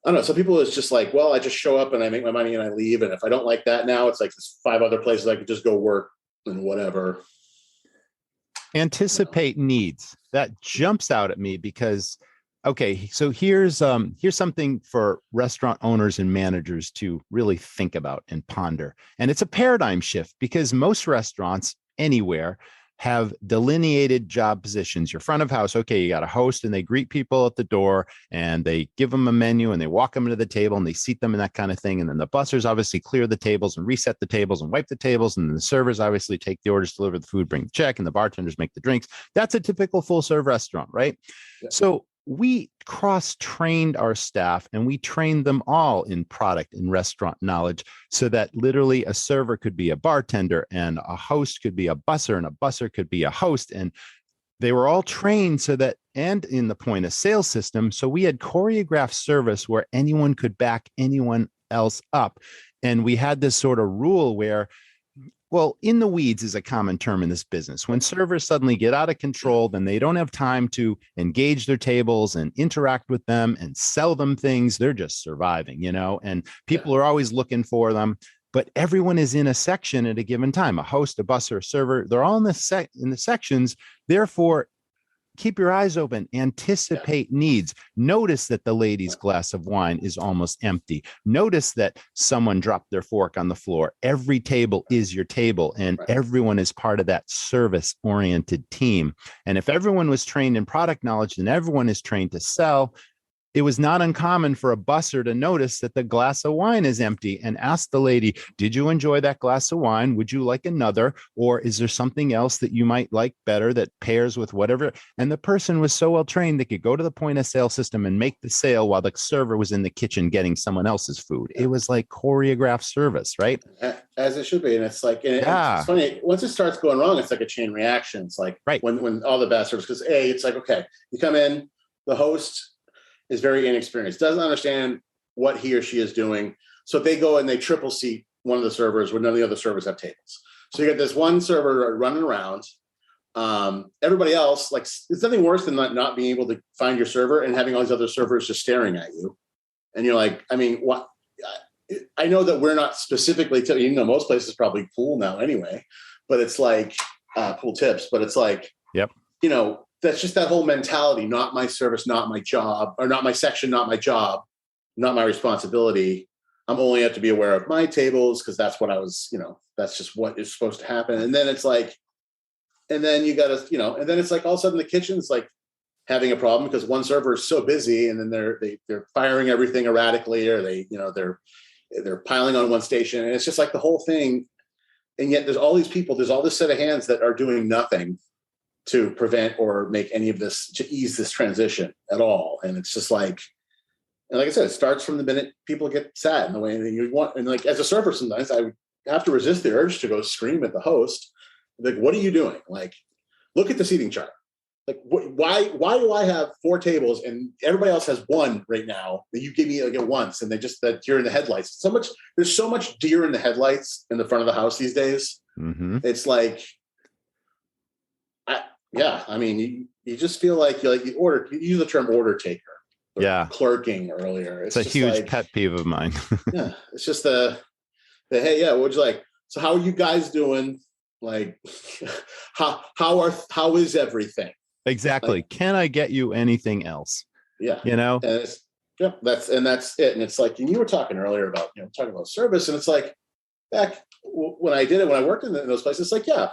I don't know. Some people it's just like, well, I just show up and I make my money and I leave. And if I don't like that now, it's like there's 5 other places I could just go work and whatever. Anticipate needs. That jumps out at me because okay, so here's something for restaurant owners and managers to really think about and ponder. And it's a paradigm shift because most restaurants anywhere have delineated job positions. Your front of house, okay, you got a host and they greet people at the door and they give them a menu and they walk them to the table and they seat them and that kind of thing. And then the bussers obviously clear the tables and reset the tables and wipe the tables. And then the servers obviously take the orders, deliver the food, bring the check, and the bartenders make the drinks. That's a typical full serve restaurant, right? Yeah. So we cross-trained our staff and we trained them all in product and restaurant knowledge so that literally a server could be a bartender and a host could be a busser and a busser could be a host. And they were all trained so that, and in the point of sale system, so we had choreographed service where anyone could back anyone else up. And we had this sort of rule where, well, in the weeds is a common term in this business. When servers suddenly get out of control, then they don't have time to engage their tables and interact with them and sell them things. They're just surviving, and people are always looking for them. But everyone is in a section at a given time, a host, a busser, a server. They're all in the sections. Therefore, keep your eyes open, anticipate needs. Notice that the lady's glass of wine is almost empty. Notice that someone dropped their fork on the floor. Every table is your table, and everyone is part of that service-oriented team. And if everyone was trained in product knowledge, then everyone is trained to sell. It was not uncommon for a busser to notice that the glass of wine is empty and ask the lady, did you enjoy that glass of wine? Would you like another? Or is there something else that you might like better that pairs with whatever? And the person was so well trained, they could go to the point of sale system and make the sale while the server was in the kitchen getting someone else's food. It was like choreographed service, right? As it should be. And it's like, it's funny, once it starts going wrong, it's like a chain reaction. It's like when all the bad service, because it's like, okay, you come in, the host is very inexperienced, doesn't understand what he or she is doing. So if they go and they triple seat one of the servers when none of the other servers have tables. So you get this one server running around. Everybody else, like, it's nothing worse than not being able to find your server and having all these other servers just staring at you. And you're like, I mean, what? I know that we're not specifically, most places probably pool now anyway, but it's like pool tips, but it's like, yep. That's just that whole mentality, not my service, not my job, or not my section, not my job, not my responsibility. I'm only have to be aware of my tables because that's what I was, that's just what is supposed to happen. And then it's like, and then you got to, and then it's like all of a sudden the kitchen's like having a problem because one server is so busy, and then they're firing everything erratically, or they're piling on one station, and it's just like the whole thing. And yet there's all these people, there's all this set of hands that are doing nothing to prevent or make any of this, to ease this transition at all. And it's just like, and like I said, it starts from the minute people get sat in the way that you want. And like, as a server, sometimes I have to resist the urge to go scream at the host. Like, what are you doing? Like, look at the seating chart. Like, why do I have 4 tables and everybody else has 1 right now that you give me like at once, and that you're in the headlights? There's so much deer in the headlights in the front of the house these days. Mm-hmm. It's like, I mean, you just feel like you use the term order taker. Yeah. Clerking earlier. It's a huge pet peeve of mine. Yeah. It's just the hey, yeah, what'd you like? So how are you guys doing? Like, how is everything? Exactly. Like, can I get you anything else? Yeah. And that's it. And it's like, and you were talking earlier about, talking about service, and it's like, back when I worked in those places, like, yeah,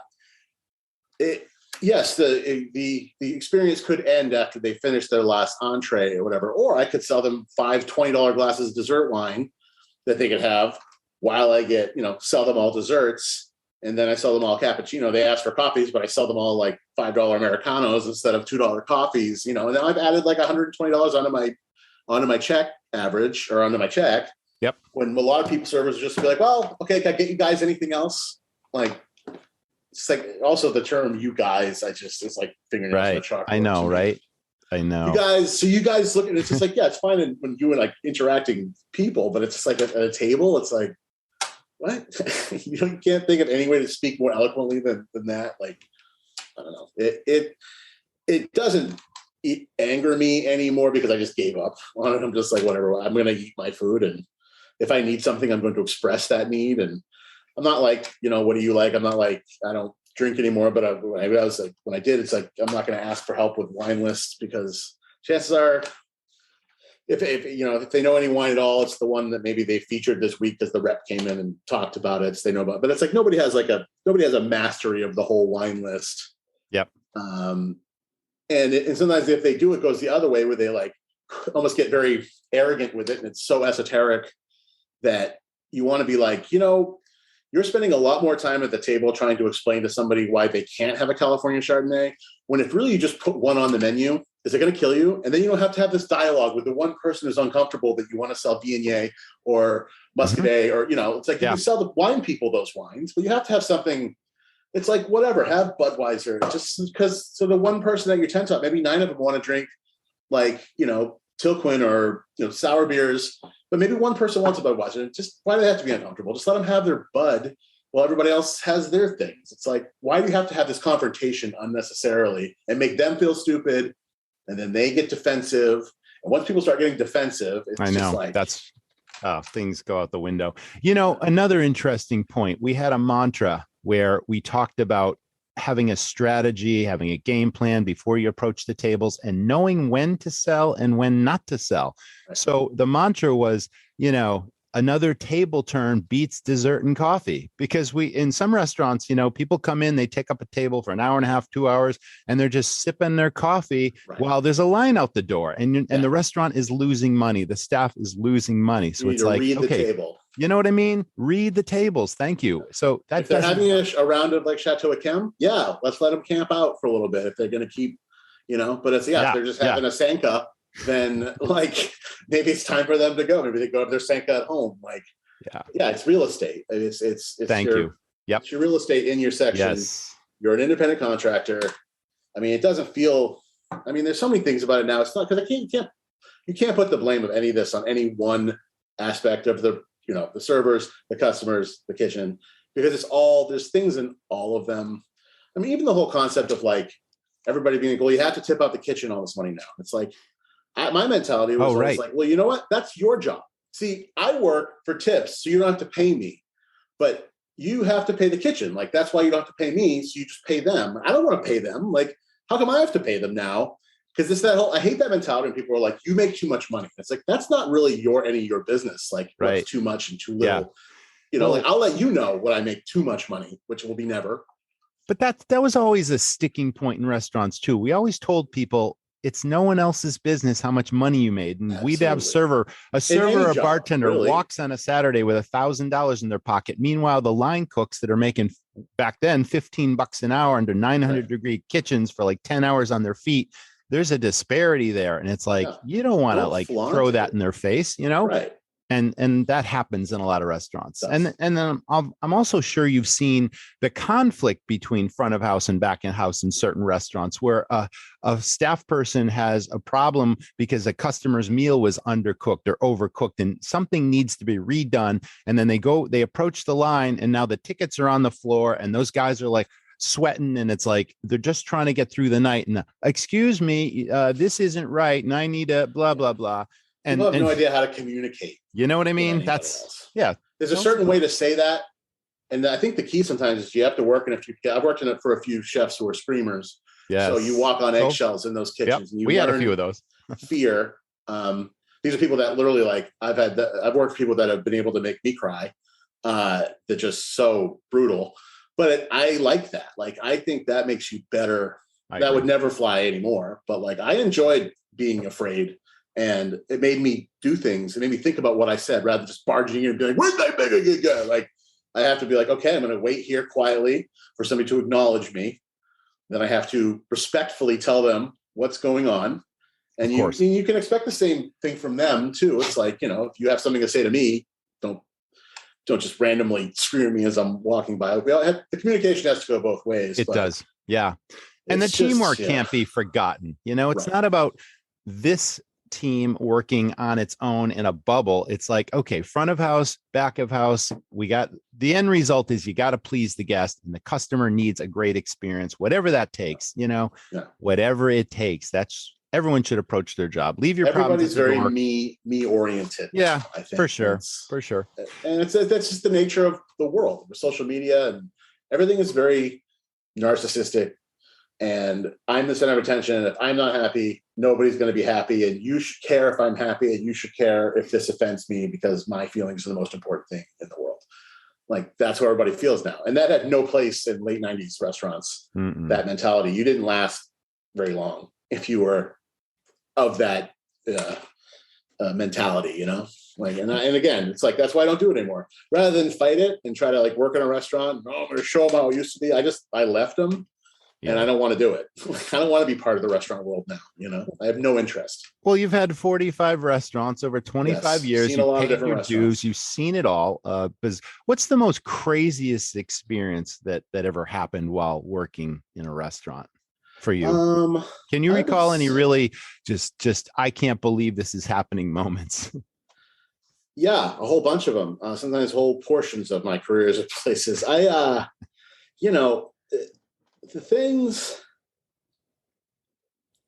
yes, the experience could end after they finish their last entree or whatever, or I could sell them 5 $20 glasses of dessert wine that they could have while I get, sell them all desserts. And then I sell them all cappuccino. They ask for coffees, but I sell them all like $5 Americanos instead of $2 coffees, and then I've added like $120 onto my check average, or onto my check. Yep. When a lot of people, servers just be like, well, okay, can I get you guys anything else? Like, it's like, also the term "you guys," it's like fingernails on a chalkboard. I know, right? I know. You guys look at it, it's just like, yeah, it's fine when you and like interacting people, but it's just like at a table, it's like, what? You can't think of any way to speak more eloquently than that. Like, I don't know. It doesn't anger me anymore because I just gave up on it. I'm just like, whatever, I'm going to eat my food. And if I need something, I'm going to express that need. And I'm not like, what do you like? I'm not like, I don't drink anymore, but when I did, it's like, I'm not going to ask for help with wine lists, because chances are, if they know any wine at all, it's the one that maybe they featured this week because the rep came in and talked about it. So they know about it. But it's like nobody has a mastery of the whole wine list. Yep. And sometimes if they do, it goes the other way, where they like almost get very arrogant with it, and it's so esoteric that you want to be like, you're spending a lot more time at the table trying to explain to somebody why they can't have a California Chardonnay, when if really you just put one on the menu, is it going to kill you? And then you don't have to have this dialogue with the one person who's uncomfortable that you want to sell Viognier or Muscadet, or, it's like, you can sell the wine people those wines, but you have to have something. It's like, whatever, have Budweiser, just because, so the one person at your tent top, maybe 9 of them want to drink like, Tilquin or, sour beers, but maybe one person wants a Budweiser. Just, why do they have to be uncomfortable? Just let them have their Bud while everybody else has their things. It's like, why do you have to have this confrontation unnecessarily and make them feel stupid? And then they get defensive. And once people start getting defensive, it's just like, that's things go out the window. Another interesting point, we had a mantra where we talked about having a strategy, having a game plan before you approach the tables, and knowing when to sell and when not to sell. Right. So the mantra was, another table turn beats dessert and coffee, because in some restaurants, people come in, they take up a table for an hour and a half, 2 hours, and they're just sipping their coffee while there's a line out the door, and the restaurant is losing money. The staff is losing money. So it's like, read the okay, table. You know what I mean? Read the tables. Thank you. So if they're having a round of like Chateau Yquem, let's let them camp out for a little bit if they're going to keep, but it's, if they're just having a Sanka, then like maybe it's time for them to go. Maybe they go to their Sanka at home. Like, it's real estate. It's Thank you. Yep. It's your real estate in your section. Yes. You're an independent contractor. I mean, it doesn't feel, there's so many things about it now. It's not, because you can't put the blame of any of this on any one aspect of the servers, the customers, the kitchen, because there's things in all of them. I mean, even the whole concept of like everybody being like, well, you have to tip out the kitchen all this money now. It's like, my mentality was always like, well, you know what? That's your job. See, I work for tips, so you don't have to pay me, but you have to pay the kitchen. Like, that's why you don't have to pay me. So you just pay them. I don't want to pay them. Like, how come I have to pay them now? Because I hate that mentality when people are like, you make too much money. It's like, that's not really any of your business. Like, what's too much and too little. Yeah. Like, I'll let you know when I make too much money, which will be never. But that was always a sticking point in restaurants too. We always told people it's no one else's business how much money you made. And we'd have a server, a bartender walks on a Saturday with $1,000 in their pocket. Meanwhile, the line cooks that are making back then $15 an hour under 900-degree kitchens for like 10 hours on their feet. There's a disparity there. And it's like, you don't want to like throw that in their face, Right. And that happens in a lot of restaurants. And then I'm also sure you've seen the conflict between front of house and back of house in certain restaurants where a staff person has a problem because a customer's meal was undercooked or overcooked and something needs to be redone. And then they approach the line and now the tickets are on the floor and those guys are like sweating and it's like they're just trying to get through the night and excuse me, this isn't right and I need a blah blah blah. And people have no idea how to communicate. You know what I mean? There's a certain way to say that. And I think the key sometimes is you have to work. And I've worked in it for a few chefs who are screamers. Yeah. So you walk on eggshells in those kitchens. Yep. We had a few of those. Fear. These are people that literally like, I've worked with people that have been able to make me cry. They're just so brutal. But I like that. Like, I think that makes you better. That would never fly anymore. But like, I enjoyed being afraid. And it made me do things. It made me think about what I said rather than just barging in and being like, where's that big good guy? Like, I have to be like, okay, I'm going to wait here quietly for somebody to acknowledge me. Then I have to respectfully tell them what's going on. And you can expect the same thing from them too. It's like, if you have something to say to me, don't just randomly scream at me as I'm walking by. The communication has to go both ways. It does. Yeah. And the teamwork can't be forgotten. It's not about this team working on its own in a bubble. It's like, okay, front of house, back of house, we got the end result is you got to please the guest and the customer needs a great experience, whatever that takes, whatever it takes. That's everyone should approach their job. Leave your Everybody's very me oriented. Yeah, I think. for sure. And that's just the nature of the world with social media and everything is very narcissistic. And I'm the center of attention. And if I'm not happy, nobody's going to be happy. And you should care if I'm happy. And you should care if this offends me because my feelings are the most important thing in the world. Like, that's what everybody feels now. And that had no place in late 90s restaurants, that mentality. You didn't last very long if you were of that mentality, Like, and again, it's like, that's why I don't do it anymore. Rather than fight it and try to like work in a restaurant, I'm going to show them how it used to be. I left them. Yeah. And I don't want to do it. I don't want to be part of the restaurant world now. I have no interest. Well, you've had 45 restaurants over 25 years. You've paid your dues. You've seen it all. What's the most craziest experience that ever happened while working in a restaurant for you? Can you recall any really just I can't believe this is happening moments? Yeah, a whole bunch of them. Sometimes whole portions of my careers at places. The things,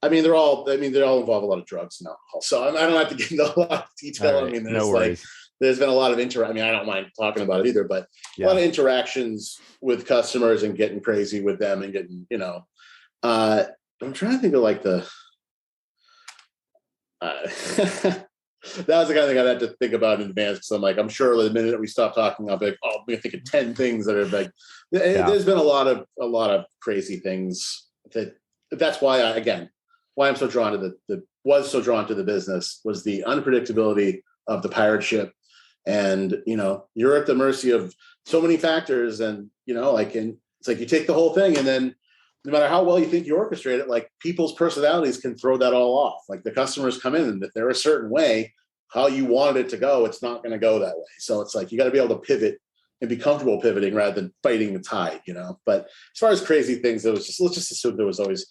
they all involve a lot of drugs and alcohol. So I don't have to get into a lot of detail. Right. There's been a lot of I don't mind talking about it either, but a lot of interactions with customers and getting crazy with them and getting, I'm trying to think of like that was the kind of thing I'd have to think about in advance. Because I'm like, I'm sure the minute that we stop talking, I'll be like, I'm going to think of 10 things that are like, there's been a lot of crazy things that's why I'm so drawn to the business was the unpredictability of the pirate ship. And, you're at the mercy of so many factors and, it's like you take the whole thing and then no matter how well you think you orchestrate it, like people's personalities can throw that all off. Like the customers come in and if they're a certain way, how you wanted it to go, it's not going to go that way. So it's like, you got to be able to pivot and be comfortable pivoting rather than fighting the tide, but as far as crazy things, let's just assume there was always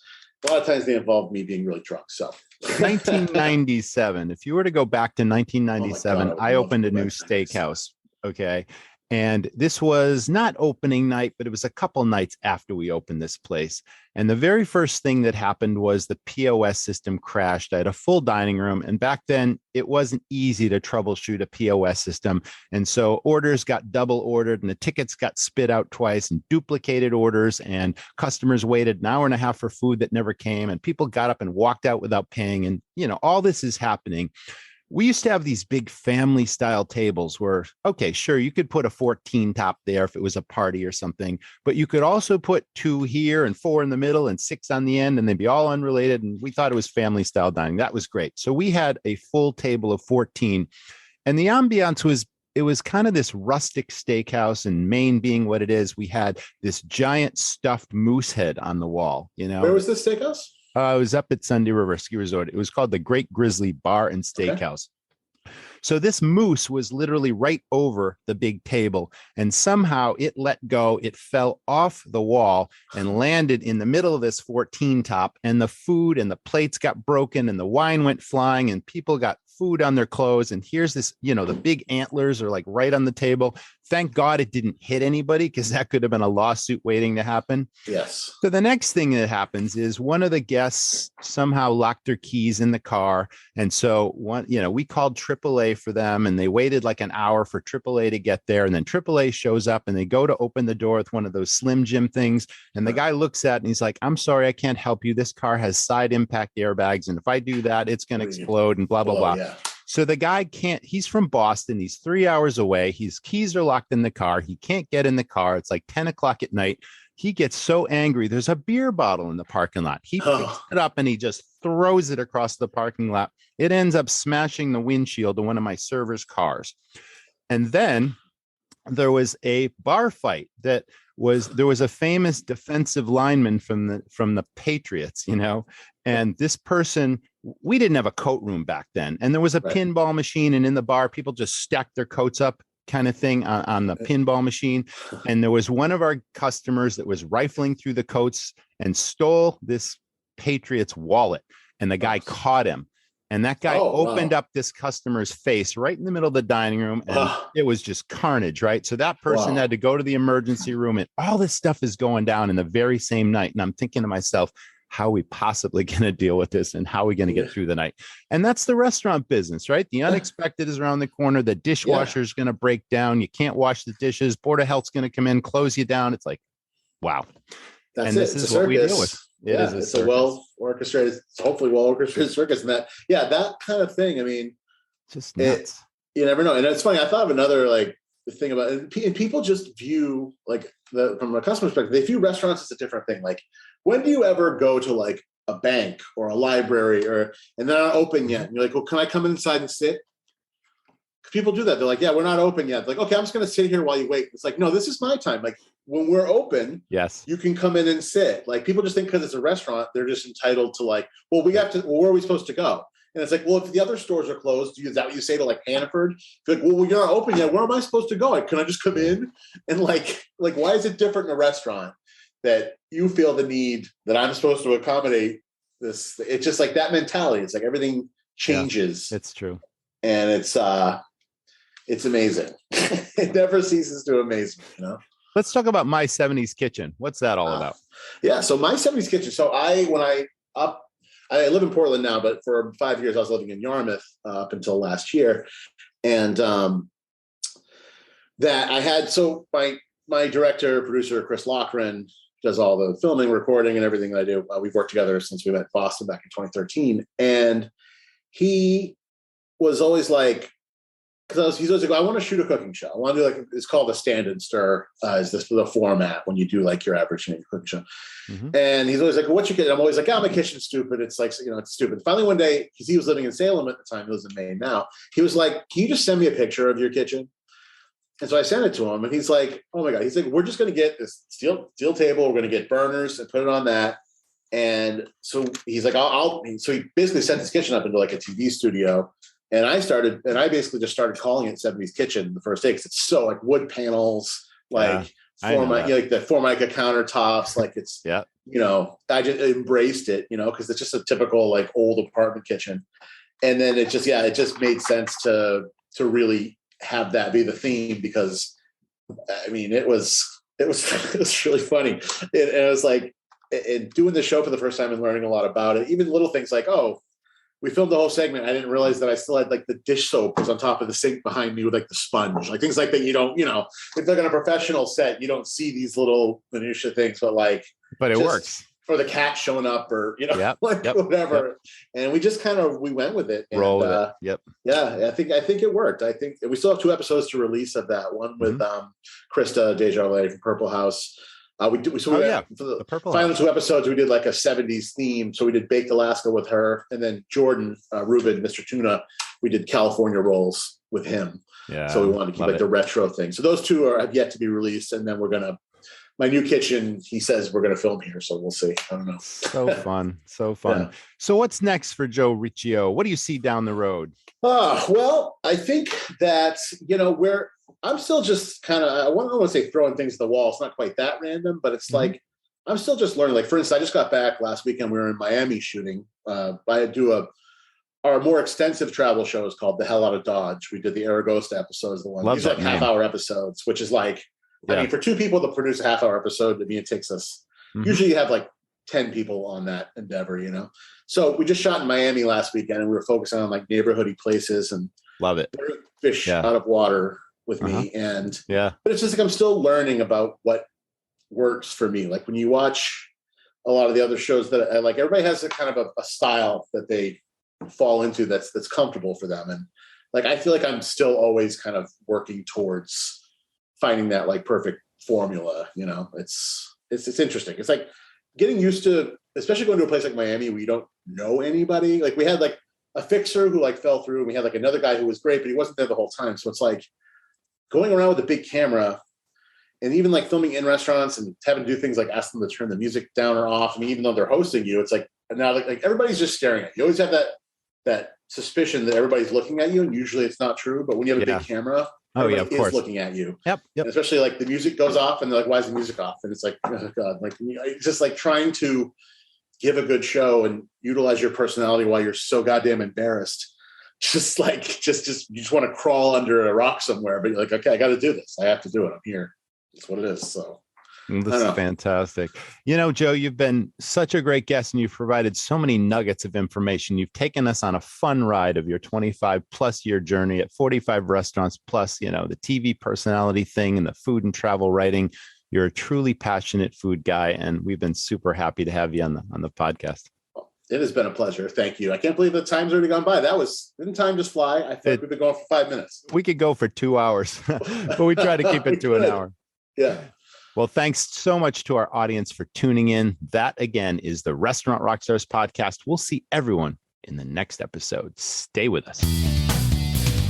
a lot of times they involved me being really drunk. So 1997. If you were to go back to 1997, I opened a new steakhouse. Okay. And this was not opening night, but it was a couple nights after we opened this place. And the very first thing that happened was the POS system crashed. I had a full dining room. And back then, it wasn't easy to troubleshoot a POS system. And so orders got double ordered and the tickets got spit out twice and duplicated orders. And customers waited an hour and a half for food that never came. And people got up and walked out without paying. And, all this is happening. We used to have these big family style tables where, okay, sure, you could put a 14 top there if it was a party or something, but you could also put 2 here and 4 in the middle and 6 on the end, and they'd be all unrelated. And we thought it was family style dining. That was great. So we had a full table of 14, and the ambiance was kind of this rustic steakhouse, and Maine being what it is, we had this giant stuffed moose head on the wall. Where was this steakhouse? I was up at Sunday River Ski Resort. It was called the Great Grizzly Bar and Steakhouse. Okay. So this moose was literally right over the big table, and somehow it let go. It fell off the wall and landed in the middle of this 14 top, and the food and the plates got broken and the wine went flying and people got food on their clothes. And here's this, the big antlers are like right on the table. Thank God it didn't hit anybody, because that could have been a lawsuit waiting to happen. Yes. So the next thing that happens is one of the guests somehow locked their keys in the car. And so we called AAA for them, and they waited like an hour for AAA to get there. And then AAA shows up and they go to open the door with one of those Slim Jim things. And the guy looks at it and he's like, "I'm sorry, I can't help you. This car has side impact airbags. And if I do that, it's going to explode," and blah, blah, blah. Yeah. So the guy he's from Boston. He's 3 hours away. His keys are locked in the car. He can't get in the car. It's like 10 o'clock at night. He gets so angry. There's a beer bottle in the parking lot. He picks it up and he just throws it across the parking lot. It ends up smashing the windshield of one of my servers' cars. And then there was a bar fight there was a famous defensive lineman from the Patriots, and this person, we didn't have a coat room back then. And there was a pinball machine, and in the bar, people just stacked their coats up kind of thing on the pinball machine. And there was one of our customers that was rifling through the coats and stole this Patriots wallet. And the guy caught him. And that guy opened up this customer's face right in the middle of the dining room. And it was just carnage, right? So that person had to go to the emergency room, and all this stuff is going down in the very same night. And I'm thinking to myself, how are we possibly going to deal with this, and how are we going to get through the night? And that's the restaurant business, right? The unexpected is around the corner. The dishwasher is going to break down. You can't wash the dishes. Board of Health's going to come in, close you down. It's like, wow. This is what we deal with. It's a well-orchestrated, hopefully well-orchestrated circus. And that kind of thing, I mean, just nuts. You never know. And it's funny, I thought of another thing about it. And people just view, from a customer perspective, they view restaurants as a different thing. Like, when do you ever go to a bank or a library and they're not open yet? And you're like, well, can I come inside and sit? People do that. They're like, yeah, we're not open yet. Like, okay, I'm just going to sit here while you wait. It's like, no, this is my time. Like, when we're open, yes, you can come in and sit. Like, people just think because it's a restaurant, they're just entitled to where are we supposed to go? And it's like, well, if the other stores are closed, is that what you say to Hannaford? You're like, well, you're not open yet. Where am I supposed to go? Can I just come in? And why is it different in a restaurant that you feel the need that I'm supposed to accommodate this? It's just like that mentality. It's like everything changes. Yeah, it's true. And it's amazing. It never ceases to amaze me, Let's talk about My 70s Kitchen. What's that all about? Yeah, so My 70s Kitchen. So I live in Portland now, but for 5 years I was living in Yarmouth up until last year. And my director, producer, Chris Lochran, does all the filming, recording, and everything that I do. We've worked together since we met in Boston back in 2013. And he was always like, he's always like, I want to shoot a cooking show. I want to do it's called a stand and stir, is this the format when you do your average cooking show. Mm-hmm. And he's always like, what's your kitchen? I'm always like, my kitchen's stupid. It's it's stupid. Finally, one day, because he was living in Salem at the time, he lives in Maine now, he was like, can you just send me a picture of your kitchen? And so I sent it to him, and he's like, oh my God. He's like, we're just going to get this steel table. We're going to get burners and put it on that. And so he's like, so he basically set his kitchen up into a TV studio. And I basically just started calling it 70s Kitchen the first day, because it's so wood panels, like the Formica countertops, like it's, yeah. I just embraced it, because it's just a typical like old apartment kitchen. And then it just made sense to really have that be the theme, because I mean, it was really funny. And it was like, and doing the show for the first time and learning a lot about it, even little things like, we filmed the whole segment. I didn't realize that I still had like the dish soap was on top of the sink behind me with like the sponge, like things like that. You don't, it's like on a professional set, you don't see these little minutia things, but it works for the cat showing up or, whatever. Yep. And we just we went with it. And, roll with it. Yep. Yeah. I think it worked. I think we still have 2 episodes to release of that one with Krista Desjardins from Purple House. For the Purple final House. 2 episodes, we did like a 70s theme. So we did Baked Alaska with her, and then Jordan Rubin, Mr. Tuna, we did California rolls with him. Yeah. So we wanted to keep the retro thing. So those 2 have yet to be released, and then my new kitchen, he says we're gonna film here, so we'll see. I don't know. So fun. Yeah. So what's next for Joe Ricchio? What do you see down the road? Well, I think that I'm still just kind of, I don't want to say throwing things at the wall. It's not quite that random, but it's like, I'm still just learning. Like, for instance, I just got back last weekend. We were in Miami shooting. I do our more extensive travel show is called The Hell Out of Dodge. We did the Aragosta episodes. These are like half-hour episodes, which is like, I mean, for 2 people to produce a half-hour episode, it takes us, usually you have like 10 people on that endeavor, So we just shot in Miami last weekend, and we were focusing on like neighborhoody places and love it. Fish out of water with me. And but it's just like, I'm still learning about what works for me. Like when you watch a lot of the other shows that I like, everybody has a kind of a style that they fall into that's comfortable for them. And like, I feel like I'm still always kind of working towards finding that like perfect formula, it's interesting. It's like getting used to, especially going to a place like Miami where you don't know anybody. Like we had like a fixer who like fell through, and we had like another guy who was great, but he wasn't there the whole time. So it's like going around with a big camera and even like filming in restaurants and having to do things like ask them to turn the music down or off. I mean, even though they're hosting you, it's like now like everybody's just staring at you. You always have that suspicion that everybody's looking at you, and usually it's not true. But when you have a big camera, of course, looking at you. Yep. And especially like the music goes off, and they're like, "Why is the music off?" And it's like, oh God, like it's just like trying to give a good show and utilize your personality while you're so goddamn embarrassed. You just want to crawl under a rock somewhere, but you're like, okay, I got to do this. I have to do it. I'm here. It's what it is. So this is fantastic. Joe, you've been such a great guest, and you've provided so many nuggets of information. You've taken us on a fun ride of your 25 plus year journey at 45 restaurants, plus, the TV personality thing and the food and travel writing. You're a truly passionate food guy, and we've been super happy to have you on the podcast. It has been a pleasure. Thank you. I can't believe the time's already gone by. Didn't time just fly? I think we've been going for 5 minutes. We could go for 2 hours, but we try to keep it to an hour. Yeah. Well, thanks so much to our audience for tuning in. That, again, is the Restaurant Rockstars podcast. We'll see everyone in the next episode. Stay with us.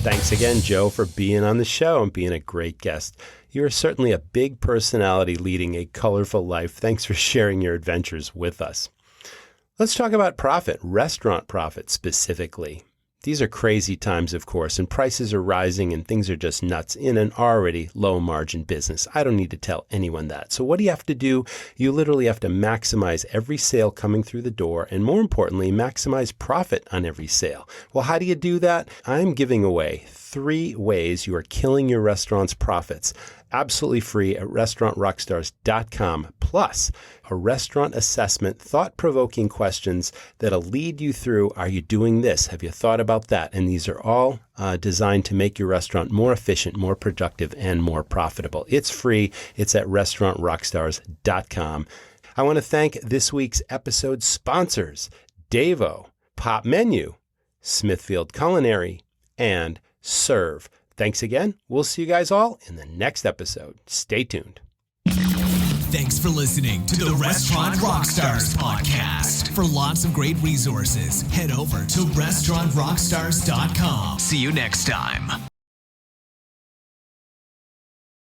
Thanks again, Joe, for being on the show and being a great guest. You are certainly a big personality leading a colorful life. Thanks for sharing your adventures with us. Let's talk about profit, restaurant profit specifically. These are crazy times, of course, and prices are rising and things are just nuts in an already low margin business. I don't need to tell anyone that. So what do you have to do? You literally have to maximize every sale coming through the door, and more importantly, maximize profit on every sale. Well, how do you do that? I'm giving away 3 ways you are killing your restaurant's profits. Absolutely free at restaurantrockstars.com, plus a restaurant assessment, thought-provoking questions that'll lead you through, are you doing this? Have you thought about that? And these are all designed to make your restaurant more efficient, more productive, and more profitable. It's free. It's at restaurantrockstars.com. I want to thank this week's episode sponsors, Davo, Pop Menu, Smithfield Culinary, and Serve. Thanks again. We'll see you guys all in the next episode. Stay tuned. Thanks for listening to the Restaurant Rockstars podcast. For lots of great resources, head over to restaurantrockstars.com. See you next time.